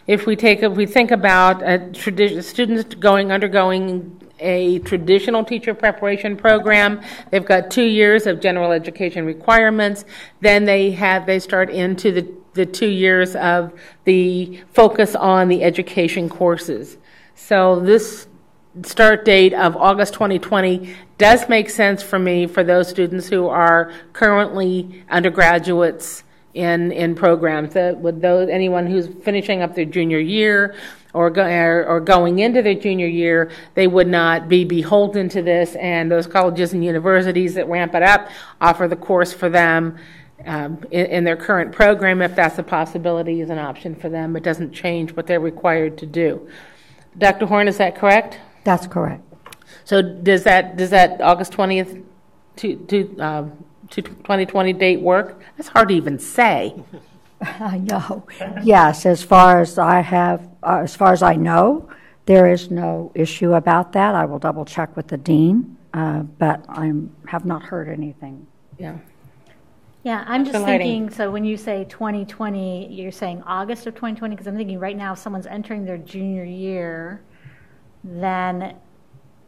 If we think about students undergoing a traditional teacher preparation program, they've got 2 years of general education requirements. Then they start into the 2 years of the focus on the education courses. So this start date of August 2020 does make sense for me for those students who are currently undergraduates in programs. Anyone who's finishing up their junior year or going into their junior year, they would not be beholden to this, and those colleges and universities that ramp it up offer the course for them in their current program, if that's a possibility, is an option for them. It doesn't change what they're required to do. Dr. Horn, is that correct? That's correct. So does that August 20th to 2020 date work? That's hard to even say. I know. Yes, as far as I know, there is no issue about that. I will double check with the dean, but I have not heard anything. Yeah. Yeah, I'm just thinking, so when you say 2020, you're saying August of 2020, because I'm thinking right now if someone's entering their junior year, then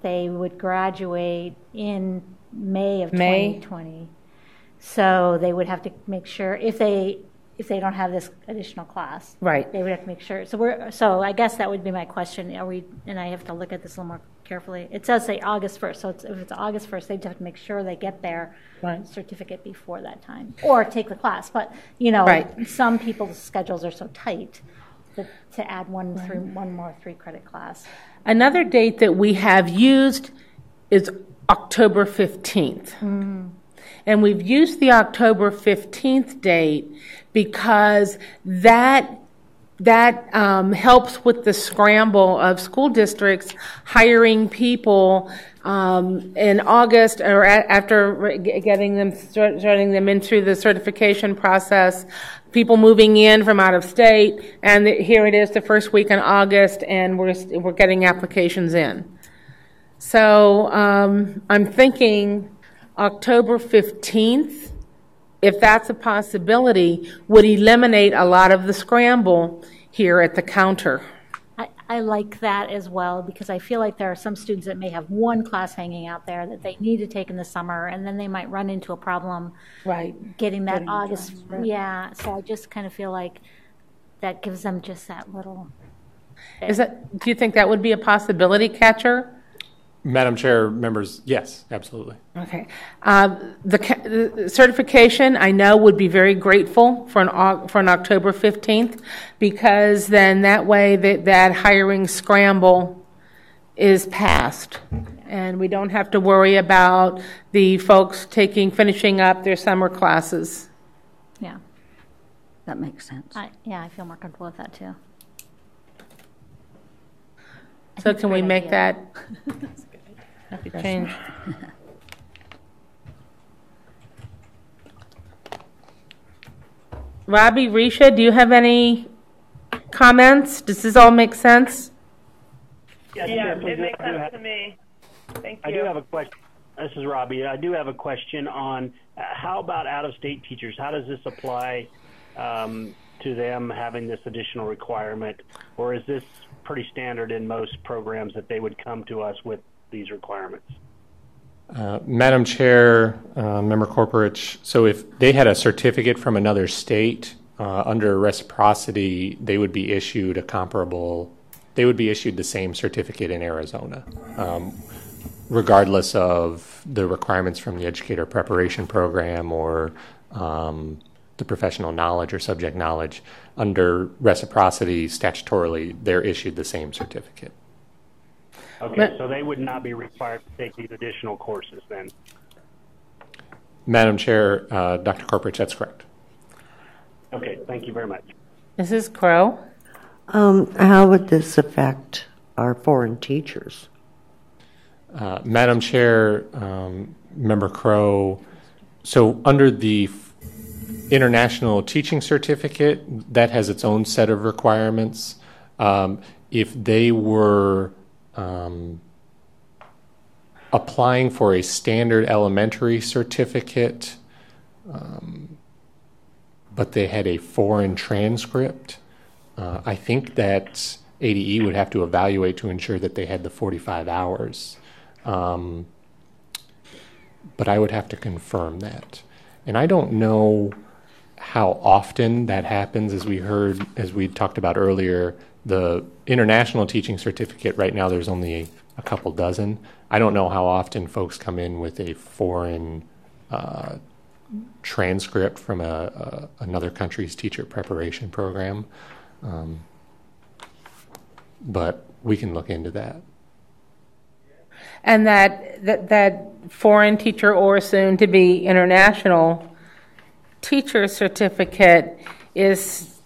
they would graduate in May of 2020. So they would have to make sure, if they don't have this additional class, right, they would have to make sure. So I guess that would be my question. And I have to look at this a little more carefully. It does say August 1st, so if it's August 1st, they'd have to make sure they get their certificate before that time, or take the class. But some people's schedules are so tight that to add one more 3-credit class. Another date that we have used is October 15th. And we've used the October 15th date because that helps with the scramble of school districts hiring people in August or after getting them, starting them into the certification process, people moving in from out of state, and here it is the first week in August, and we're getting applications in. So I'm thinking October 15th, if that's a possibility, would eliminate a lot of the scramble here at the counter. I like that as well, because I feel like there are some students that may have one class hanging out there that they need to take in the summer, and then they might run into a problem getting that August. Yeah, so I just kind of feel like that gives them just that little bit. Do you think that would be a possibility, Catcher? Madam Chair, members, yes, absolutely. Okay. The certification, I know, would be very grateful for an October 15th, because then that way that hiring scramble is passed, and we don't have to worry about the folks finishing up their summer classes. Yeah. That makes sense. I feel more comfortable with that too. So can we make that change? Robbie, Risha, do you have any comments? Does this all make sense? Yeah, it makes sense to me. Thank you. I do have a question. This is Robbie. I do have a question on how about out-of-state teachers? How does this apply to them having this additional requirement, or is this pretty standard in most programs that they would come to us with these requirements? Madam Chair, Member Corporich, so if they had a certificate from another state under reciprocity, they would be issued the same certificate in Arizona, regardless of the requirements from the educator preparation program or the professional knowledge or subject knowledge. Under reciprocity, statutorily, they're issued the same certificate. Okay, so they would not be required to take these additional courses then? Madam Chair, Dr. Corporich, that's correct. Okay, thank you very much. Mrs. Crow? How would this affect our foreign teachers? Madam Chair, Member Crow, so under the International Teaching Certificate, that has its own set of requirements. If they were applying for a standard elementary certificate, but they had a foreign transcript, I think that ADE would have to evaluate to ensure that they had the 45 hours. But I would have to confirm that. And I don't know how often that happens. As we talked about earlier, the International Teaching Certificate, right now there's only a couple dozen. I don't know how often folks come in with a foreign transcript from another country's teacher preparation program. But we can look into that. And that foreign teacher or soon to be international teacher certificate is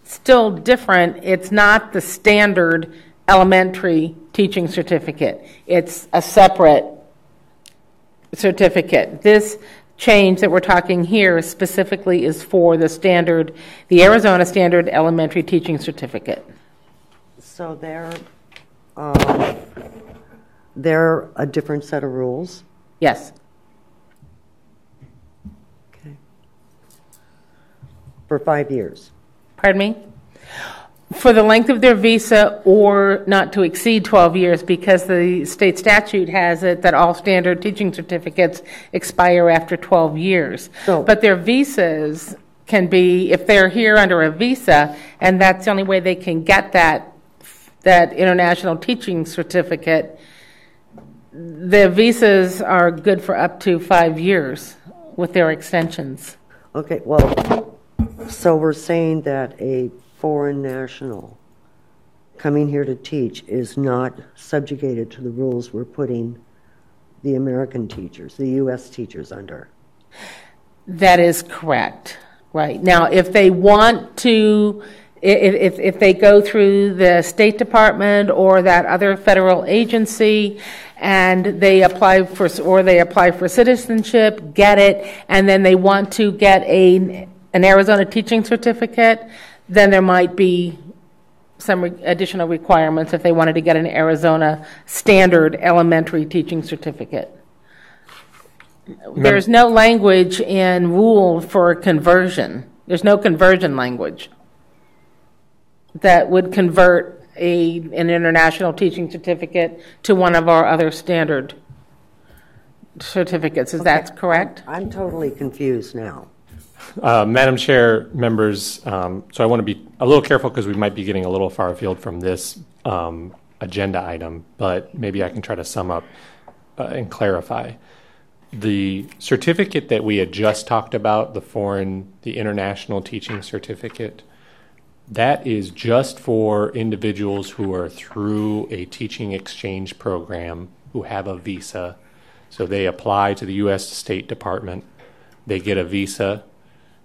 still different. It's not the standard elementary teaching certificate. It's a separate certificate. This change that we're talking here specifically is for the Arizona Standard Elementary Teaching Certificate. So they're a different set of rules? Yes. Okay. For 5 years? Pardon me? For the length of their visa, or not to exceed 12 years, because the state statute has it that all standard teaching certificates expire after 12 years. But their visas can be, if they're here under a visa, and that's the only way they can get that international teaching certificate, the visas are good for up to 5 years with their extensions. Okay, well, so we're saying that a foreign national coming here to teach is not subjugated to the rules we're putting the American teachers, the U.S. teachers under. That is correct. Right. Now, if they want to, if they go through the State Department or that other federal agency and they apply for citizenship, get it, and then they want to get an Arizona teaching certificate, then there might be some additional requirements if they wanted to get an Arizona standard elementary teaching certificate. There's no language in rule for conversion. There's no conversion language that would convert an international teaching certificate to one of our other standard certificates. Is that correct? I'm totally confused now. Madam Chair, members, so I want to be a little careful because we might be getting a little far afield from this agenda item, but maybe I can try to sum up and clarify. The certificate that we had just talked about, the international teaching certificate, that is just for individuals who are through a teaching exchange program who have a visa. So they apply to the U.S. State Department, they get a visa.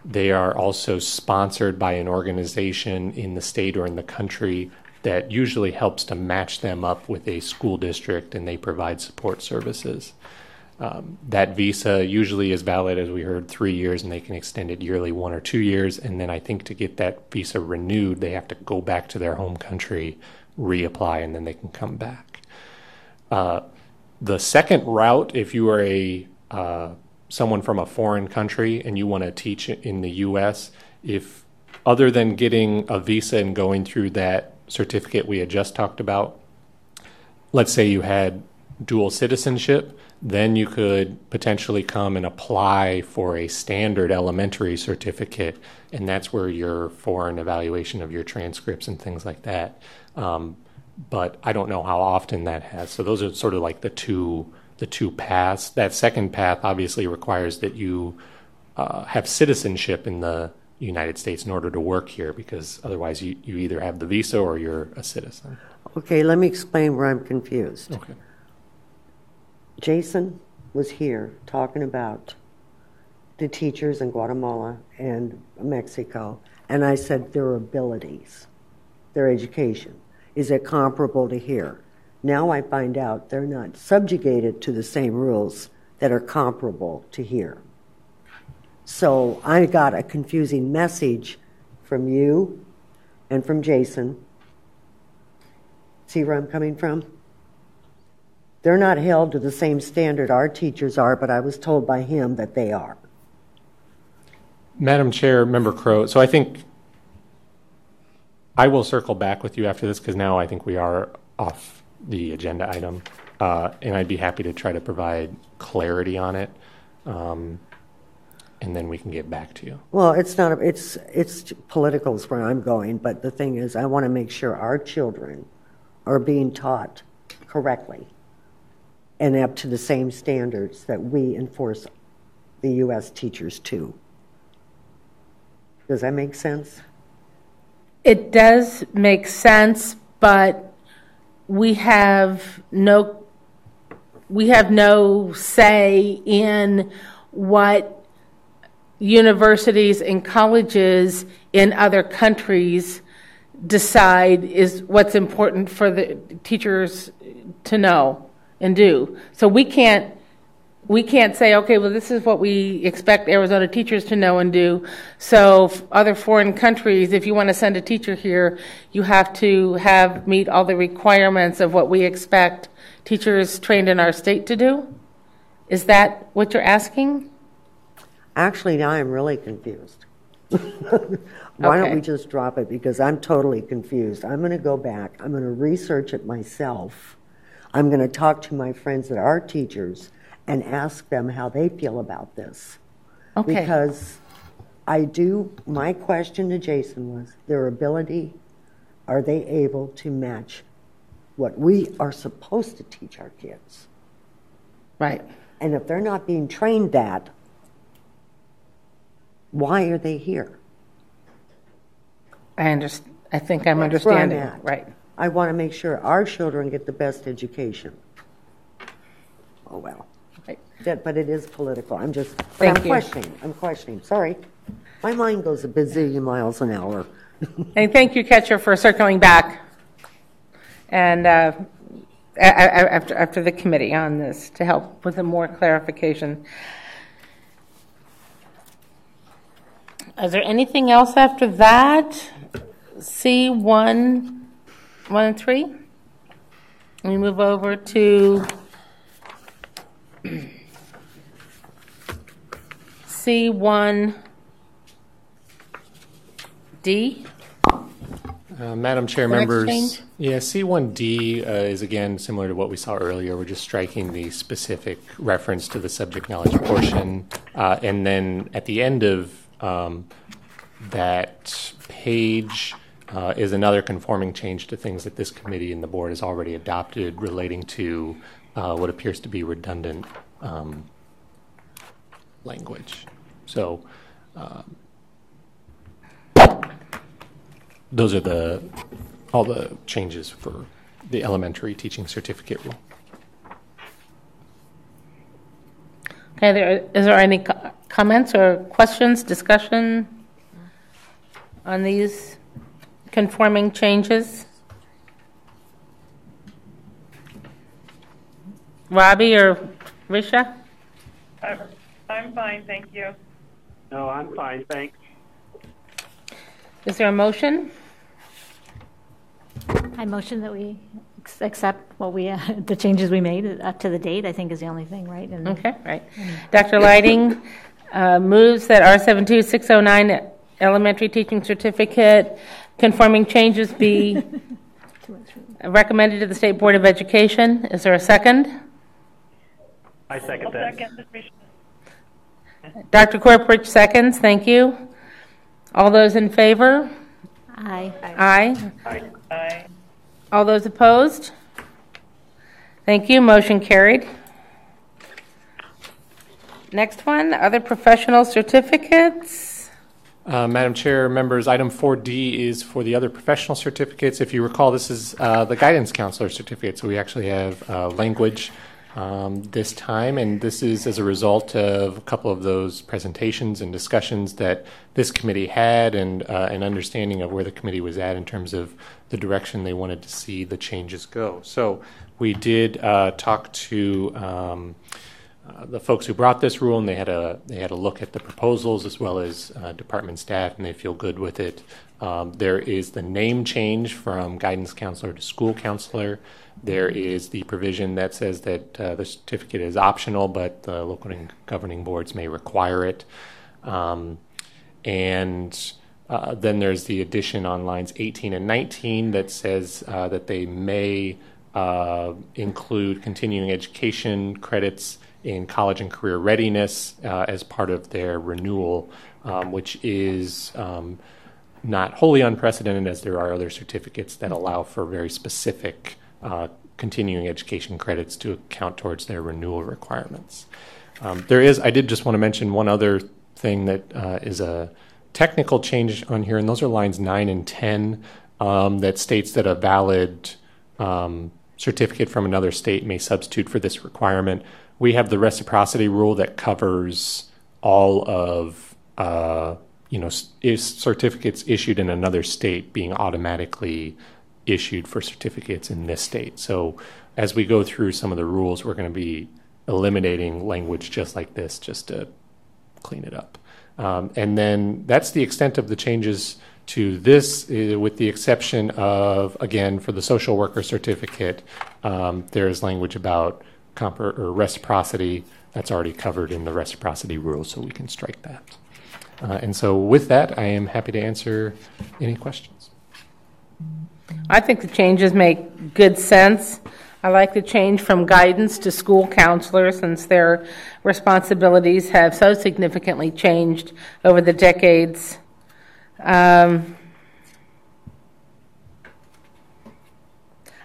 They are also sponsored by an organization in the state or in the country that usually helps to match them up with a school district, and they provide support services. That visa usually is valid, as we heard, 3 years, and they can extend it yearly 1 or 2 years. And then I think to get that visa renewed, they have to go back to their home country, reapply, and then they can come back. The second route, if you are someone from a foreign country and you want to teach in the U.S., if other than getting a visa and going through that certificate we had just talked about, let's say you had dual citizenship, then you could potentially come and apply for a standard elementary certificate, and that's where your foreign evaluation of your transcripts and things like that. But I don't know how often that has. So those are sort of like the two paths. That second path obviously requires that you have citizenship in the United States in order to work here, because otherwise you either have the visa or you're a citizen. Okay, let me explain where I'm confused. Okay. Jason was here talking about the teachers in Guatemala and Mexico, and I said their abilities, their education. Is it comparable to here? Now I find out they're not subjugated to the same rules that are comparable to here. So I got a confusing message from you and from Jason. See where I'm coming from? They're not held to the same standard our teachers are, but I was told by him that they are. Madam Chair, Member Crow, so I think I will circle back with you after this, because now I think we are off the agenda item, and I'd be happy to try to provide clarity on it, and then we can get back to you. Well, it's political is where I'm going, but the thing is I want to make sure our children are being taught correctly and up to the same standards that we enforce the U.S. teachers to. Does that make sense? It does make sense, but we have no say in what universities and colleges in other countries decide is what's important for the teachers to know and do. So we can't say, okay, well, this is what we expect Arizona teachers to know and do. So other foreign countries, if you want to send a teacher here, you have to meet all the requirements of what we expect teachers trained in our state to do? Is that what you're asking? Actually, now I'm really confused. Why don't we just drop it? Because I'm totally confused. I'm going to go back. I'm going to research it myself. I'm going to talk to my friends that are teachers and ask them how they feel about this. Okay. Because my question to Jason was, their ability, are they able to match what we are supposed to teach our kids? Right. And if they're not being trained that, why are they here? I think I'm understanding. Right. I want to make sure our children get the best education. Oh, well. Right. But it is political. I'm Thank you. I'm questioning. Sorry. My mind goes a bazillion miles an hour. And thank you, Ketcher, for circling back and after the committee on this to help with a more clarification. Is there anything else after that? C1, 1 and 3? We move over to C1D. Madam Chair, members, yeah, C1D is again similar to what we saw earlier. We're just striking the specific reference to the subject knowledge portion, and then at the end of that page is another conforming change to things that this committee and the board has already adopted relating to what appears to be redundant language. So those are all the changes for the elementary teaching certificate rule. Okay, is there any comments or questions, discussion on these conforming changes? Robbie or Risha? I'm fine, thank you. No, I'm fine, thanks. Is there a motion? I motion that we accept what we the changes we made up to the date. I think is the only thing, right? And okay, right. Dr. Lighting moves that R72609 elementary teaching certificate conforming changes be recommended to the State Board of Education. Is there a second? I second that. Dr. Korpich seconds. Thank you. All those in favor? Aye. Aye. Aye. Aye. All those opposed? Thank you. Motion carried. Next one, other professional certificates. Madam Chair, members, item 4D is for the other professional certificates. If you recall, this is the guidance counselor certificate, so we actually have language this time, and this is as a result of a couple of those presentations and discussions that this committee had and an understanding of where the committee was at in terms of the direction they wanted to see the changes go. So we did talk to the folks who brought this rule, and they had a look at the proposals as well as department staff, and they feel good with it. There is the name change from guidance counselor to school counselor. There is the provision that says that the certificate is optional, but the local governing boards may require it. And then there's the addition on lines 18 and 19 that says that they may include continuing education credits in college and career readiness as part of their renewal, which is not wholly unprecedented, as there are other certificates that allow for very specific continuing education credits to account towards their renewal requirements. I did just want to mention one other thing that is a technical change on here, and those are lines 9 and 10 that states that a valid certificate from another state may substitute for this requirement. We have the reciprocity rule that covers all of certificates issued in another state being automatically issued for certificates in this state. So as we go through some of the rules, we're going to be eliminating language just like this just to clean it up. And then that's the extent of the changes to this, with the exception of, again, for the social worker certificate, there's language about or reciprocity that's already covered in the reciprocity rule, so we can strike that. And so with that, I am happy to answer any questions. I think the changes make good sense. I like the change from guidance to school counselor, since their responsibilities have so significantly changed over the decades.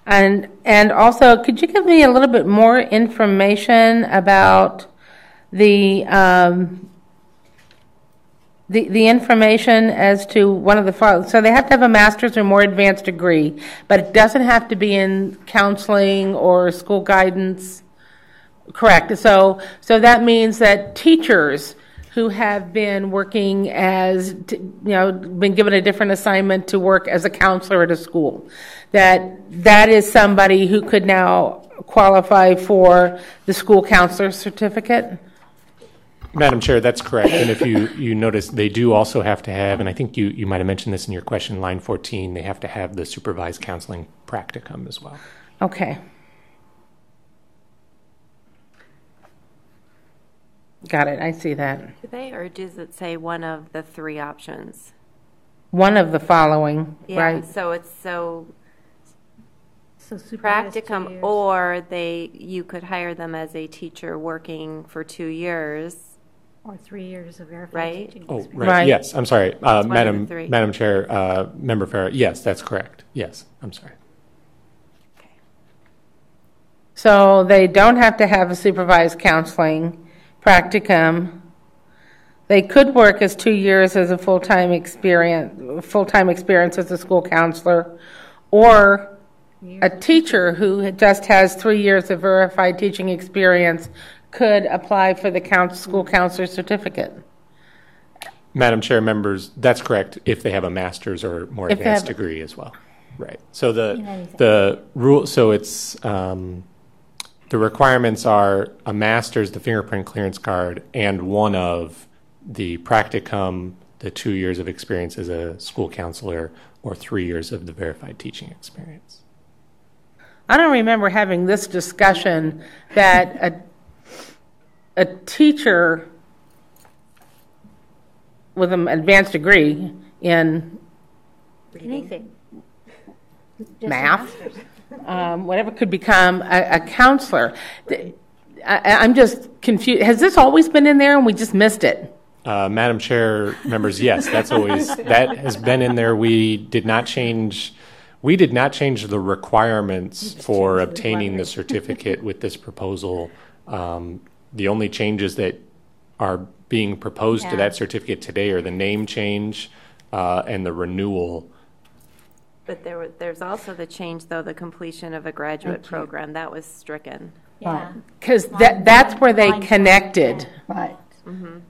And also, could you give me a little bit more information about the information as to one of the files? So they have to have a master's or more advanced degree, but it doesn't have to be in counseling or school guidance Correct. So that means that teachers who have been working as, been given a different assignment to work as a counselor at a school, that is somebody who could now qualify for the school counselor certificate? Madam Chair, that's correct. And if you notice, they do also have to have, and I think you might have mentioned this in your question, line 14, they have to have the supervised counseling practicum as well. Okay. Got it. I see that. Do they, or does it say one of the three options? One of the following, Yeah, right? so it's So supervised 2 practicum, years. or you could hire them as a teacher working for 2 years. Or 3 years of verified Right? teaching Oh, experience. right. Yes, I'm sorry. one of the Madam three. Chair, Member Farah, yes, that's correct. Yes, I'm sorry. So they don't have to have a supervised counseling practicum. They could work as 2 years as a full-time experience as a school counselor, or a teacher who just has 3 years of verified teaching experience could apply for the school counselor certificate. Madam Chair, members, that's correct if they have a master's or more If they advanced have- degree as well. Right. So the rule, so it's the requirements are a master's, the fingerprint clearance card, and one of the practicum, the 2 years of experience as a school counselor, or 3 years of the verified teaching experience. I don't remember having this discussion that a teacher with an advanced degree in Anything. Just a math, master's. whatever, could become a counselor. I'm just confused. Has this always been in there and we just missed it? Madam Chair, members, yes, that has been in there. We did not change the requirements for obtaining the certificate with this proposal. The only changes that are being proposed to that certificate today are the name change and the renewal. But there's also the change, though, the completion of a graduate program. That was stricken. Yeah. Because that's where they connected. Right.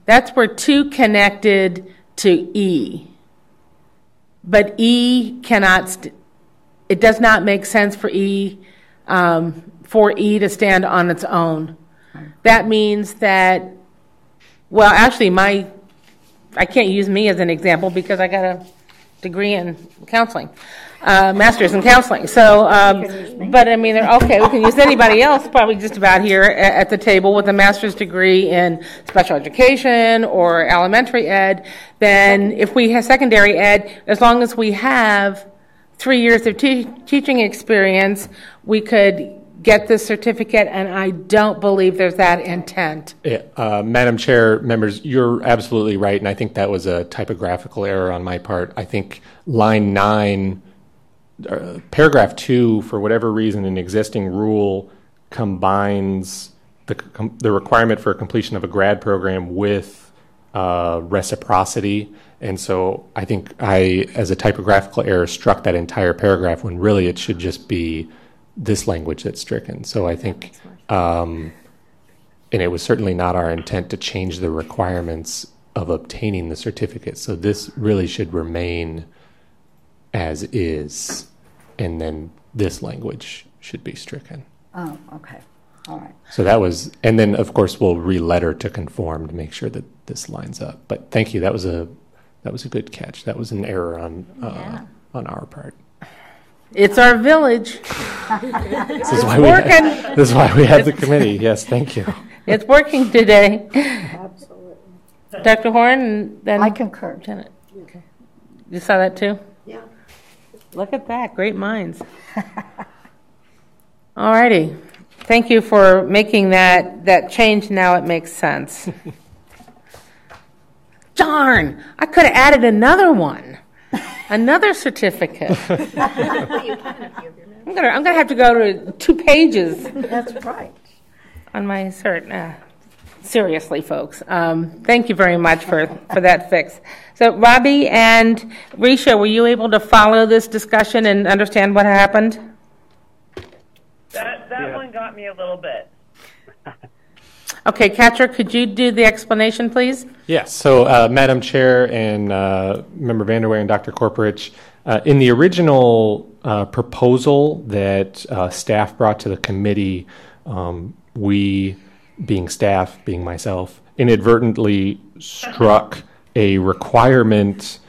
That's where 2 connected to E. But E cannot, it does not make sense for E to stand on its own. That means that, well, actually, I can't use me as an example because I got a degree in counseling, master's in counseling. So, but I mean, okay, we can use anybody else probably just about here at the table with a master's degree in special education or elementary ed. Then if we have secondary ed, as long as we have 3 years of teaching experience, we could get this certificate, and I don't believe there's that intent. Yeah, Madam Chair, members, you're absolutely right, and I think that was a typographical error on my part. I think line 9, paragraph 2, for whatever reason, an existing rule combines the requirement for completion of a grad program with reciprocity, and so I think as a typographical error, struck that entire paragraph when really it should just be this language that's stricken. So I think, and it was certainly not our intent to change the requirements of obtaining the certificate. So this really should remain as is, and then this language should be stricken. Oh, okay. All right. So that was, and then of course we'll re-letter to conform to make sure that this lines up. But thank you. That was a good catch. That was an error on our part. It's our village. This is why we have the committee. Yes, thank you. It's working today. Absolutely. Dr. Horn, and then I concur. Janet. Okay. You saw that too? Yeah. Look at that. Great minds. All righty. Thank you for making that change. Now it makes sense. Darn, I could have added another one. Another certificate. I'm gonna have to go to 2 pages. That's right. On my cert. Seriously, folks. Thank you very much for that fix. So, Robbie and Risha, were you able to follow this discussion and understand what happened? That one got me a little bit. Okay, Catcher, could you do the explanation, please? Yes. So, Madam Chair and Member Vanderway and Dr. Corporich, in the original proposal that staff brought to the committee, we, being staff, being myself, inadvertently struck a requirement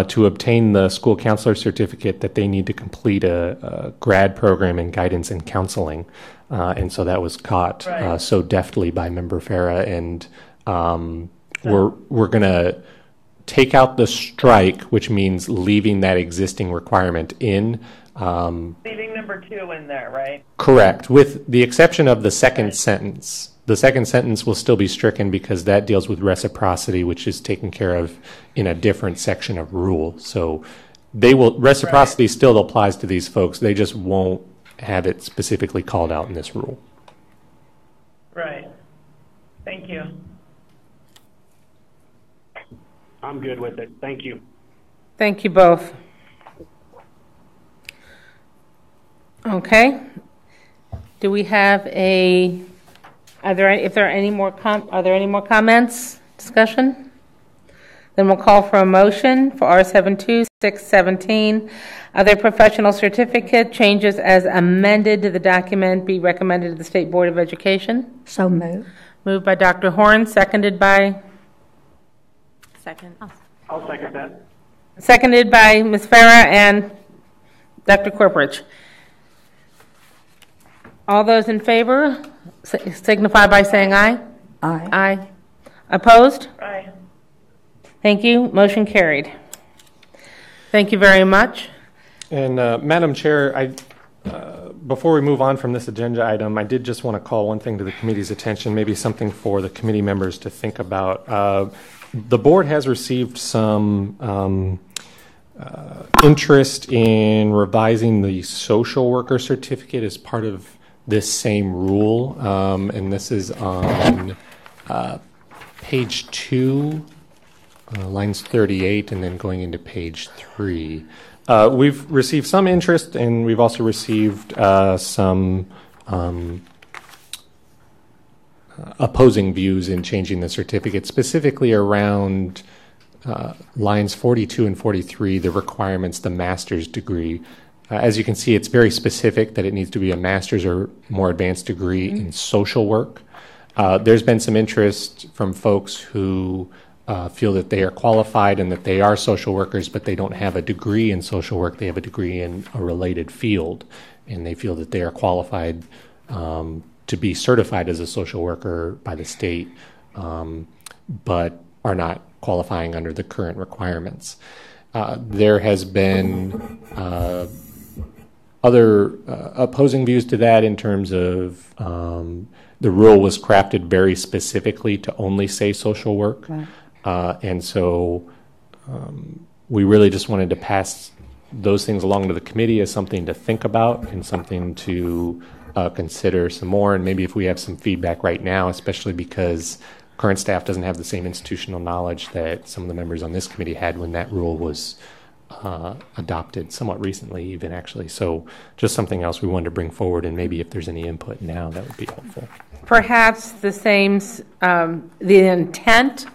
to obtain the school counselor certificate that they need to complete a grad program in guidance and counseling. And so that was caught so deftly by Member Farah, and we're going to take out the strike, which means leaving that existing requirement in. Leaving number 2 in there, right? Correct, with the exception of the second sentence. The second sentence will still be stricken because that deals with reciprocity, which is taken care of in a different section of rule. So reciprocity still applies to these folks. They just won't have it specifically called out in this rule. Right. Thank you. I'm good with it. Thank you. Thank you both. Okay. Do we have are there any more comments, discussion? Then we'll call for a motion for R72617. Other professional certificate changes as amended to the document be recommended to the State Board of Education. So moved. Moved by Dr. Horn, seconded by? Second. I'll second that. Seconded by Ms. Farah and Dr. Corporich. All those in favor signify by saying aye. Aye. Aye. Opposed? Aye. Thank you. Motion carried. Thank you very much. And Madam Chair, before we move on from this agenda item, I did just want to call one thing to the committee's attention, maybe something for the committee members to think about. The board has received some interest in revising the social worker certificate as part of this same rule, and this is on page 2, lines 38, and then going into page 3. We've received some interest, and we've also received some opposing views in changing the certificate, specifically around lines 42 and 43, the requirements, the master's degree. As you can see, it's very specific that it needs to be a master's or more advanced degree in social work. There's been some interest from folks who feel that they are qualified and that they are social workers, but they don't have a degree in social work. They have a degree in a related field, and they feel that they are qualified to be certified as a social worker by the state, but are not qualifying under the current requirements. There has been other opposing views to that in terms of the rule was crafted very specifically to only say social work. Right. And so we really just wanted to pass those things along to the committee as something to think about and something to consider some more. And maybe if we have some feedback right now, especially because current staff doesn't have the same institutional knowledge that some of the members on this committee had when that rule was adopted somewhat recently even, actually. So just something else we wanted to bring forward, and maybe if there's any input now, that would be helpful. Perhaps the same, the intent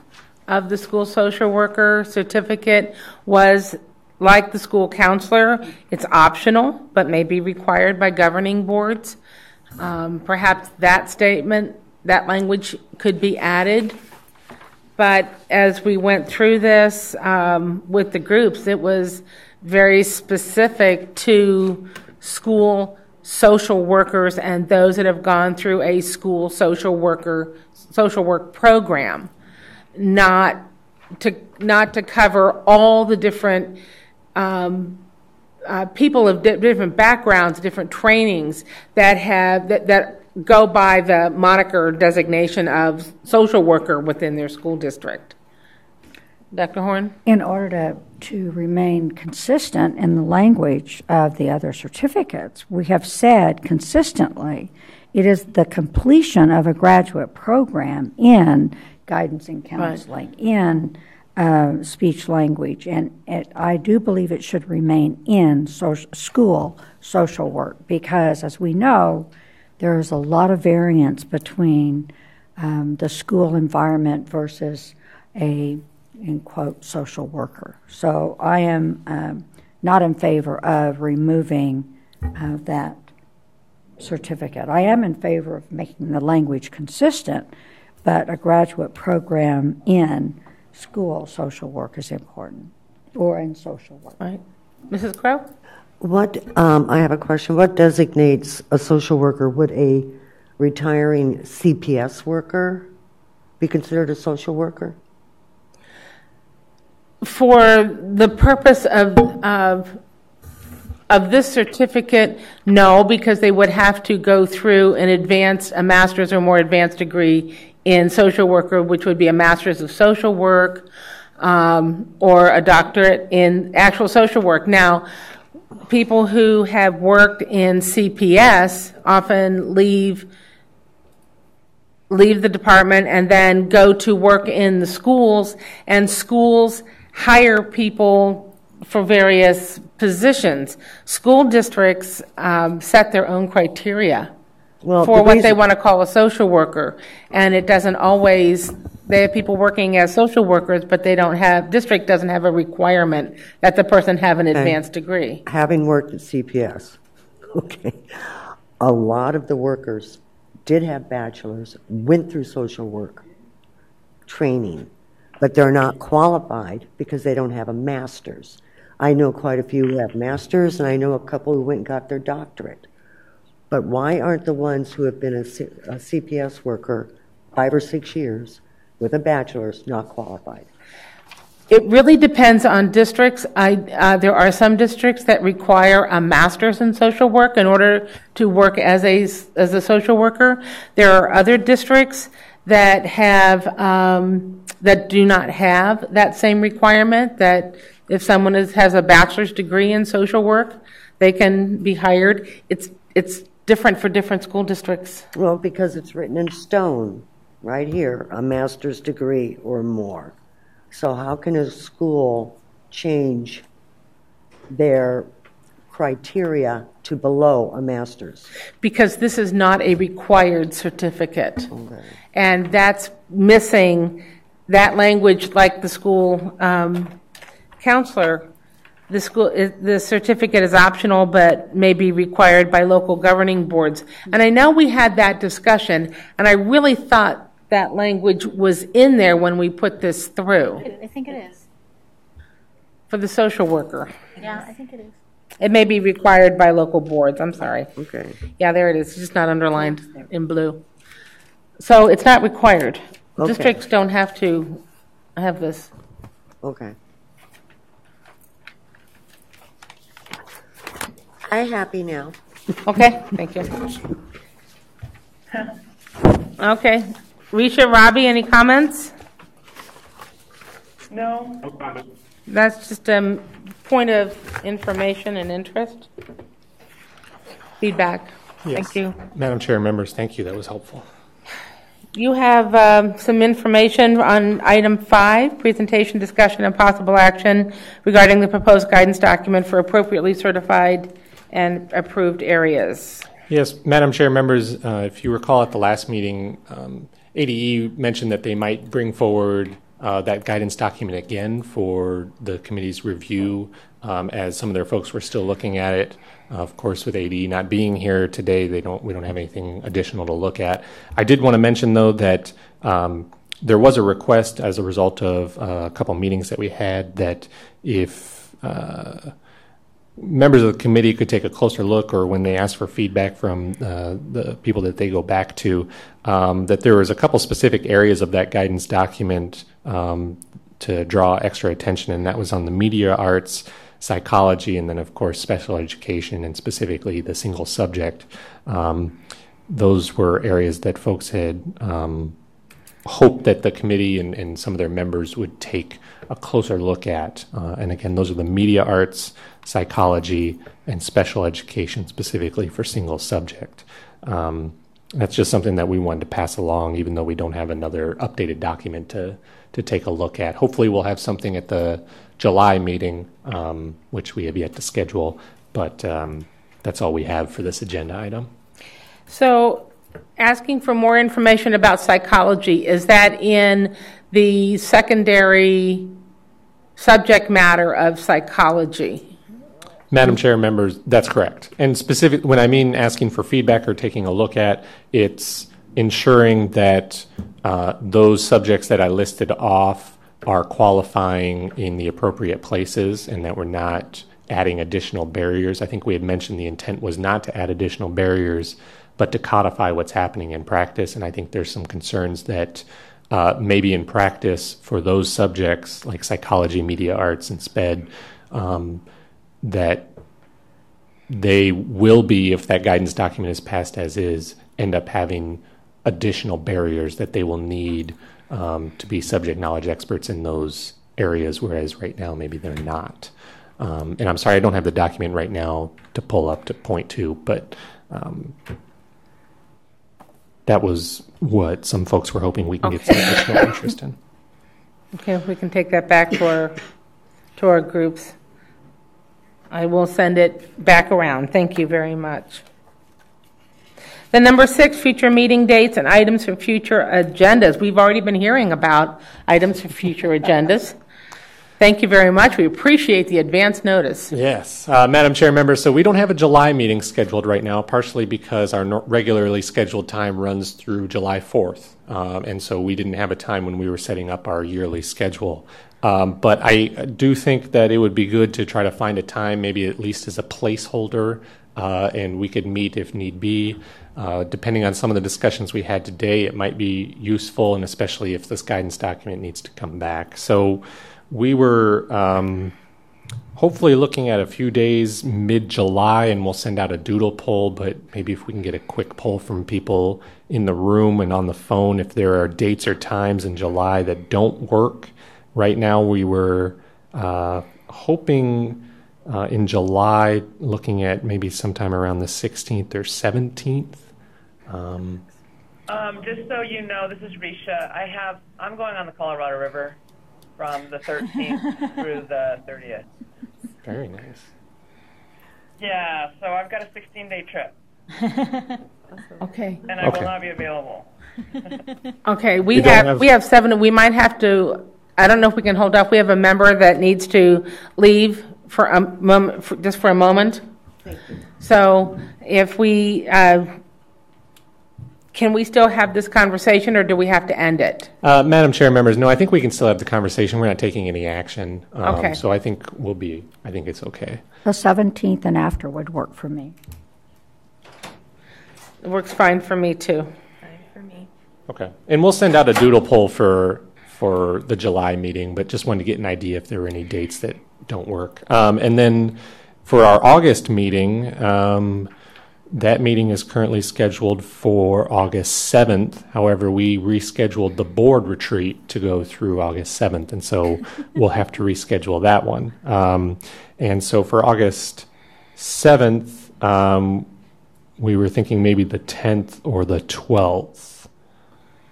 of the school social worker certificate was like the school counselor. It's optional, but may be required by governing boards. Perhaps that statement, that language could be added. But as we went through this with the groups, it was very specific to school social workers and those that have gone through a school social work program, not to cover all the different people of different backgrounds, different trainings that have that go by the moniker designation of social worker within their school district. Dr. Horn? In order to remain consistent in the language of the other certificates, we have said consistently it is the completion of a graduate program in guidance and counseling, right, in speech language, and I do believe it should remain in school social work, because as we know, there's a lot of variance between the school environment versus a, in quote, social worker. So I am not in favor of removing that certificate. I am in favor of making the language consistent, but a graduate program in school social work is important, or in social work. Right. Mrs. Crowe? I have a question. What designates a social worker? Would a retiring CPS worker be considered a social worker? For the purpose of this certificate, no, because they would have to go through a master's or more advanced degree in social worker, which would be a master's of social work or a doctorate in actual social work. Now, people who have worked in CPS often leave the department and then go to work in the schools, and schools hire people for various positions. School districts set their own criteria for what they want to call a social worker, and it doesn't always. They have people working as social workers, but district doesn't have a requirement that the person have an advanced degree. Having worked at CPS, okay, a lot of the workers did have bachelors, went through social work training, but they're not qualified because they don't have a master's. I know quite a few who have masters, and I know a couple who went and got their doctorate. But why aren't the ones who have been a CPS worker 5 or 6 years with a bachelor's not qualified? It really depends on districts. There are some districts that require a master's in social work in order to work as a social worker. There are other districts that that do not have that same requirement, that if someone has a bachelor's degree in social work, they can be hired. It's different for different school districts. Well, because it's written in stone right here, a master's degree or more. So how can a school change their criteria to below a master's? Because this is not a required certificate. Okay. And that's missing that language, like the school counselor. The certificate is optional, but may be required by local governing boards. And I know we had that discussion, and I really thought that language was in there when we put this through. I think it is. For the social worker. Yeah, I think it is. It may be required by local boards. I'm sorry. Okay. Yeah, there it is. It's just not underlined in blue. So it's not required. Okay. Districts don't have to have this. Okay. I'm happy now. Okay, thank you. Okay. Risha, Robbie, any comments? No. No comment. That's just a point of information and interest. Feedback. Yes. Thank you. Madam Chair, members, thank you. That was helpful. You have some information on item 5, presentation, discussion, and possible action regarding the proposed guidance document for appropriately certified and approved areas. Yes, Madam Chair, members, if you recall at the last meeting, ADE mentioned that they might bring forward that guidance document again for the committee's review, as some of their folks were still looking at it. Of course, with ADE not being here today, we don't have anything additional to look at. I did want to mention, though, that there was a request as a result of a couple meetings that we had that if members of the committee could take a closer look, or when they ask for feedback from the people that they go back to, that there was a couple specific areas of that guidance document to draw extra attention, and that was on the media arts, psychology, and then, of course, special education, and specifically the single subject. Those were areas that folks had hoped that the committee and some of their members would take a closer look at. And again, those are the media arts, psychology, and special education, specifically for single subject. That's just something that we wanted to pass along, even though we don't have another updated document to take a look at. Hopefully we'll have something at the July meeting, which we have yet to schedule, but that's all we have for this agenda item. So, asking for more information about psychology, is that in the secondary subject matter of psychology? Madam Chair, members, that's correct. And specific, when I mean asking for feedback or taking a look at, it's ensuring that those subjects that I listed off are qualifying in the appropriate places and that we're not adding additional barriers. I think we had mentioned the intent was not to add additional barriers, but to codify what's happening in practice. And I think there's some concerns that maybe in practice for those subjects like psychology, media arts, and SPED, that they will be, if that guidance document is passed as is, end up having additional barriers that they will need to be subject knowledge experts in those areas, whereas right now maybe they're not. And I'm sorry, I don't have the document right now to pull up to point to, but that was what some folks were hoping we can get some additional interest in. Okay, we can take that back to our groups. I will send it back around. Thank you very much. Then number 6, future meeting dates and items for future agendas. We've already been hearing about items for future agendas. Thank you very much. We appreciate the advance notice. Yes. Madam Chair, members, so we don't have a July meeting scheduled right now, partially because our regularly scheduled time runs through July 4th. And so we didn't have a time when we were setting up our yearly schedule. But I do think that it would be good to try to find a time, maybe at least as a placeholder, and we could meet if need be. Depending on some of the discussions we had today, it might be useful, and especially if this guidance document needs to come back. So we were hopefully looking at a few days mid-July, and we'll send out a doodle poll, but maybe if we can get a quick poll from people in the room and on the phone if there are dates or times in July that don't work. Right now we were hoping in July, looking at maybe sometime around the 16th or 17th. Just so you know, this is Risha. I'm going on the Colorado River from the 13th through the 30th. Very nice. Yeah, so I've got a 16-day trip. Okay. And I will not be available. Okay, we have 7. We might have to, I don't know if we can hold up. We have a member that needs to leave for a moment, just for a moment. So if we, can we still have this conversation, or do we have to end it? Madam Chair, members, no, I think we can still have the conversation. We're not taking any action. Okay. So I think I think it's okay. The 17th and after would work for me. It works fine for me, too. Fine for me. Okay. And we'll send out a doodle poll for the July meeting, but just wanted to get an idea if there were any dates that don't work. And then for our August meeting, that meeting is currently scheduled for August 7th. However, we rescheduled the board retreat to go through August 7th, and so we'll have to reschedule that one. And so for August 7th, we were thinking maybe the 10th or the 12th.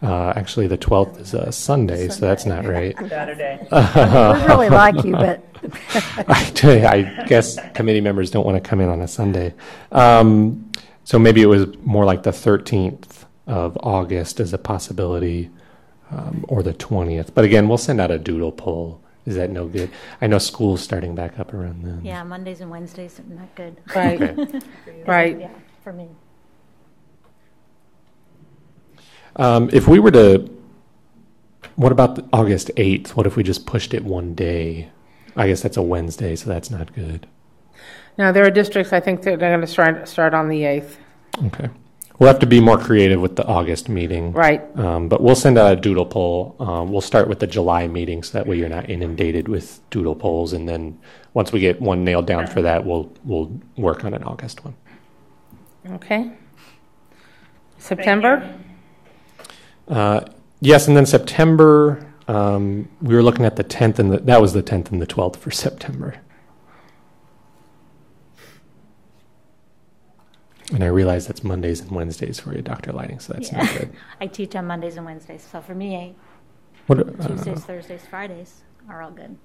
Actually, the 12th is a Sunday, so that's not right. Saturday. We really like you, but I guess committee members don't want to come in on a Sunday. So maybe it was more like the 13th of August as a possibility, or the 20th. But again, we'll send out a doodle poll. Is that no good? I know school's starting back up around then. Yeah, Mondays and Wednesdays are not good. Right. Okay. Right. Yeah, for me. If we were to, what about August 8th? What if we just pushed it one day? I guess that's a Wednesday, so that's not good. Now, there are districts, I think, that are going to start on the 8th. Okay. We'll have to be more creative with the August meeting. Right. But we'll send out a doodle poll. We'll start with the July meeting, so that way you're not inundated with doodle polls. And then once we get one nailed down for that, we'll work on an August one. Okay. September? Yes, and then September, we were looking at the 10th, and that was the 10th and the 12th for September. And I realize that's Mondays and Wednesdays for you, Dr. Lighting, so that's not good. I teach on Mondays and Wednesdays, so for me, Tuesdays, Thursdays, Fridays are all good.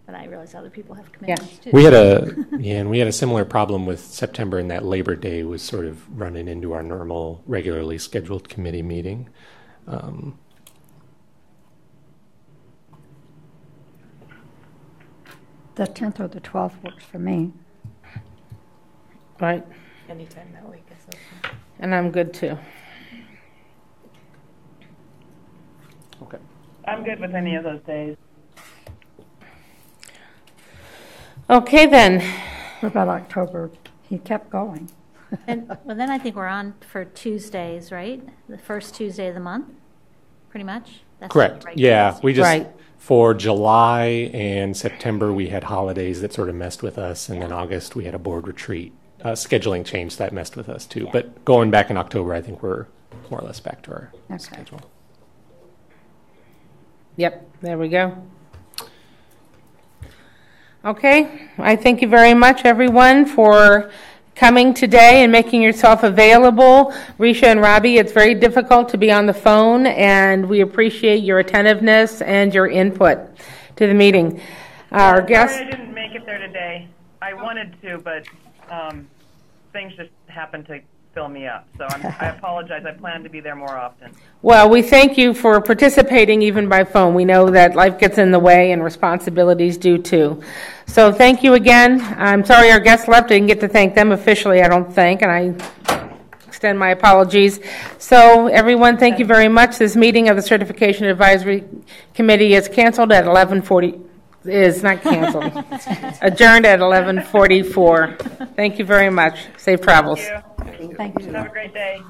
But I realize other people have commitments too. We had a similar problem with September, in that Labor Day was sort of running into our normal, regularly scheduled committee meeting. The 10th or the 12th works for me. Right. Anytime that week is okay. And I'm good too. Okay. I'm good with any of those days. Okay, then. What about October? He kept going. Well, then I think we're on for Tuesdays, right? The first Tuesday of the month, pretty much? That's Correct. right. Yeah, we just, Right. for July and September, we had holidays that sort of messed with us, and then August, we had a board retreat. Scheduling change that messed with us too. But going back in October, I think we're more or less back to our schedule. Yep, there we go. Okay, I thank you very much, everyone, for coming today and making yourself available. Risha and Robbie, it's very difficult to be on the phone, and we appreciate your attentiveness and your input to the meeting. Our guest. Sorry I didn't make it there today. I wanted to, but things just happened to fill me up. So I apologize. I plan to be there more often. Well, we thank you for participating even by phone. We know that life gets in the way and responsibilities do too. So thank you again. I'm sorry our guests left. I didn't get to thank them officially, I don't think, and I extend my apologies. So everyone, thank you very much. This meeting of the Certification Advisory Committee is canceled at 11:40. Is not canceled. Adjourned at 11:44. Thank you very much. Safe travels. Thank you. Thank you. Have a great day.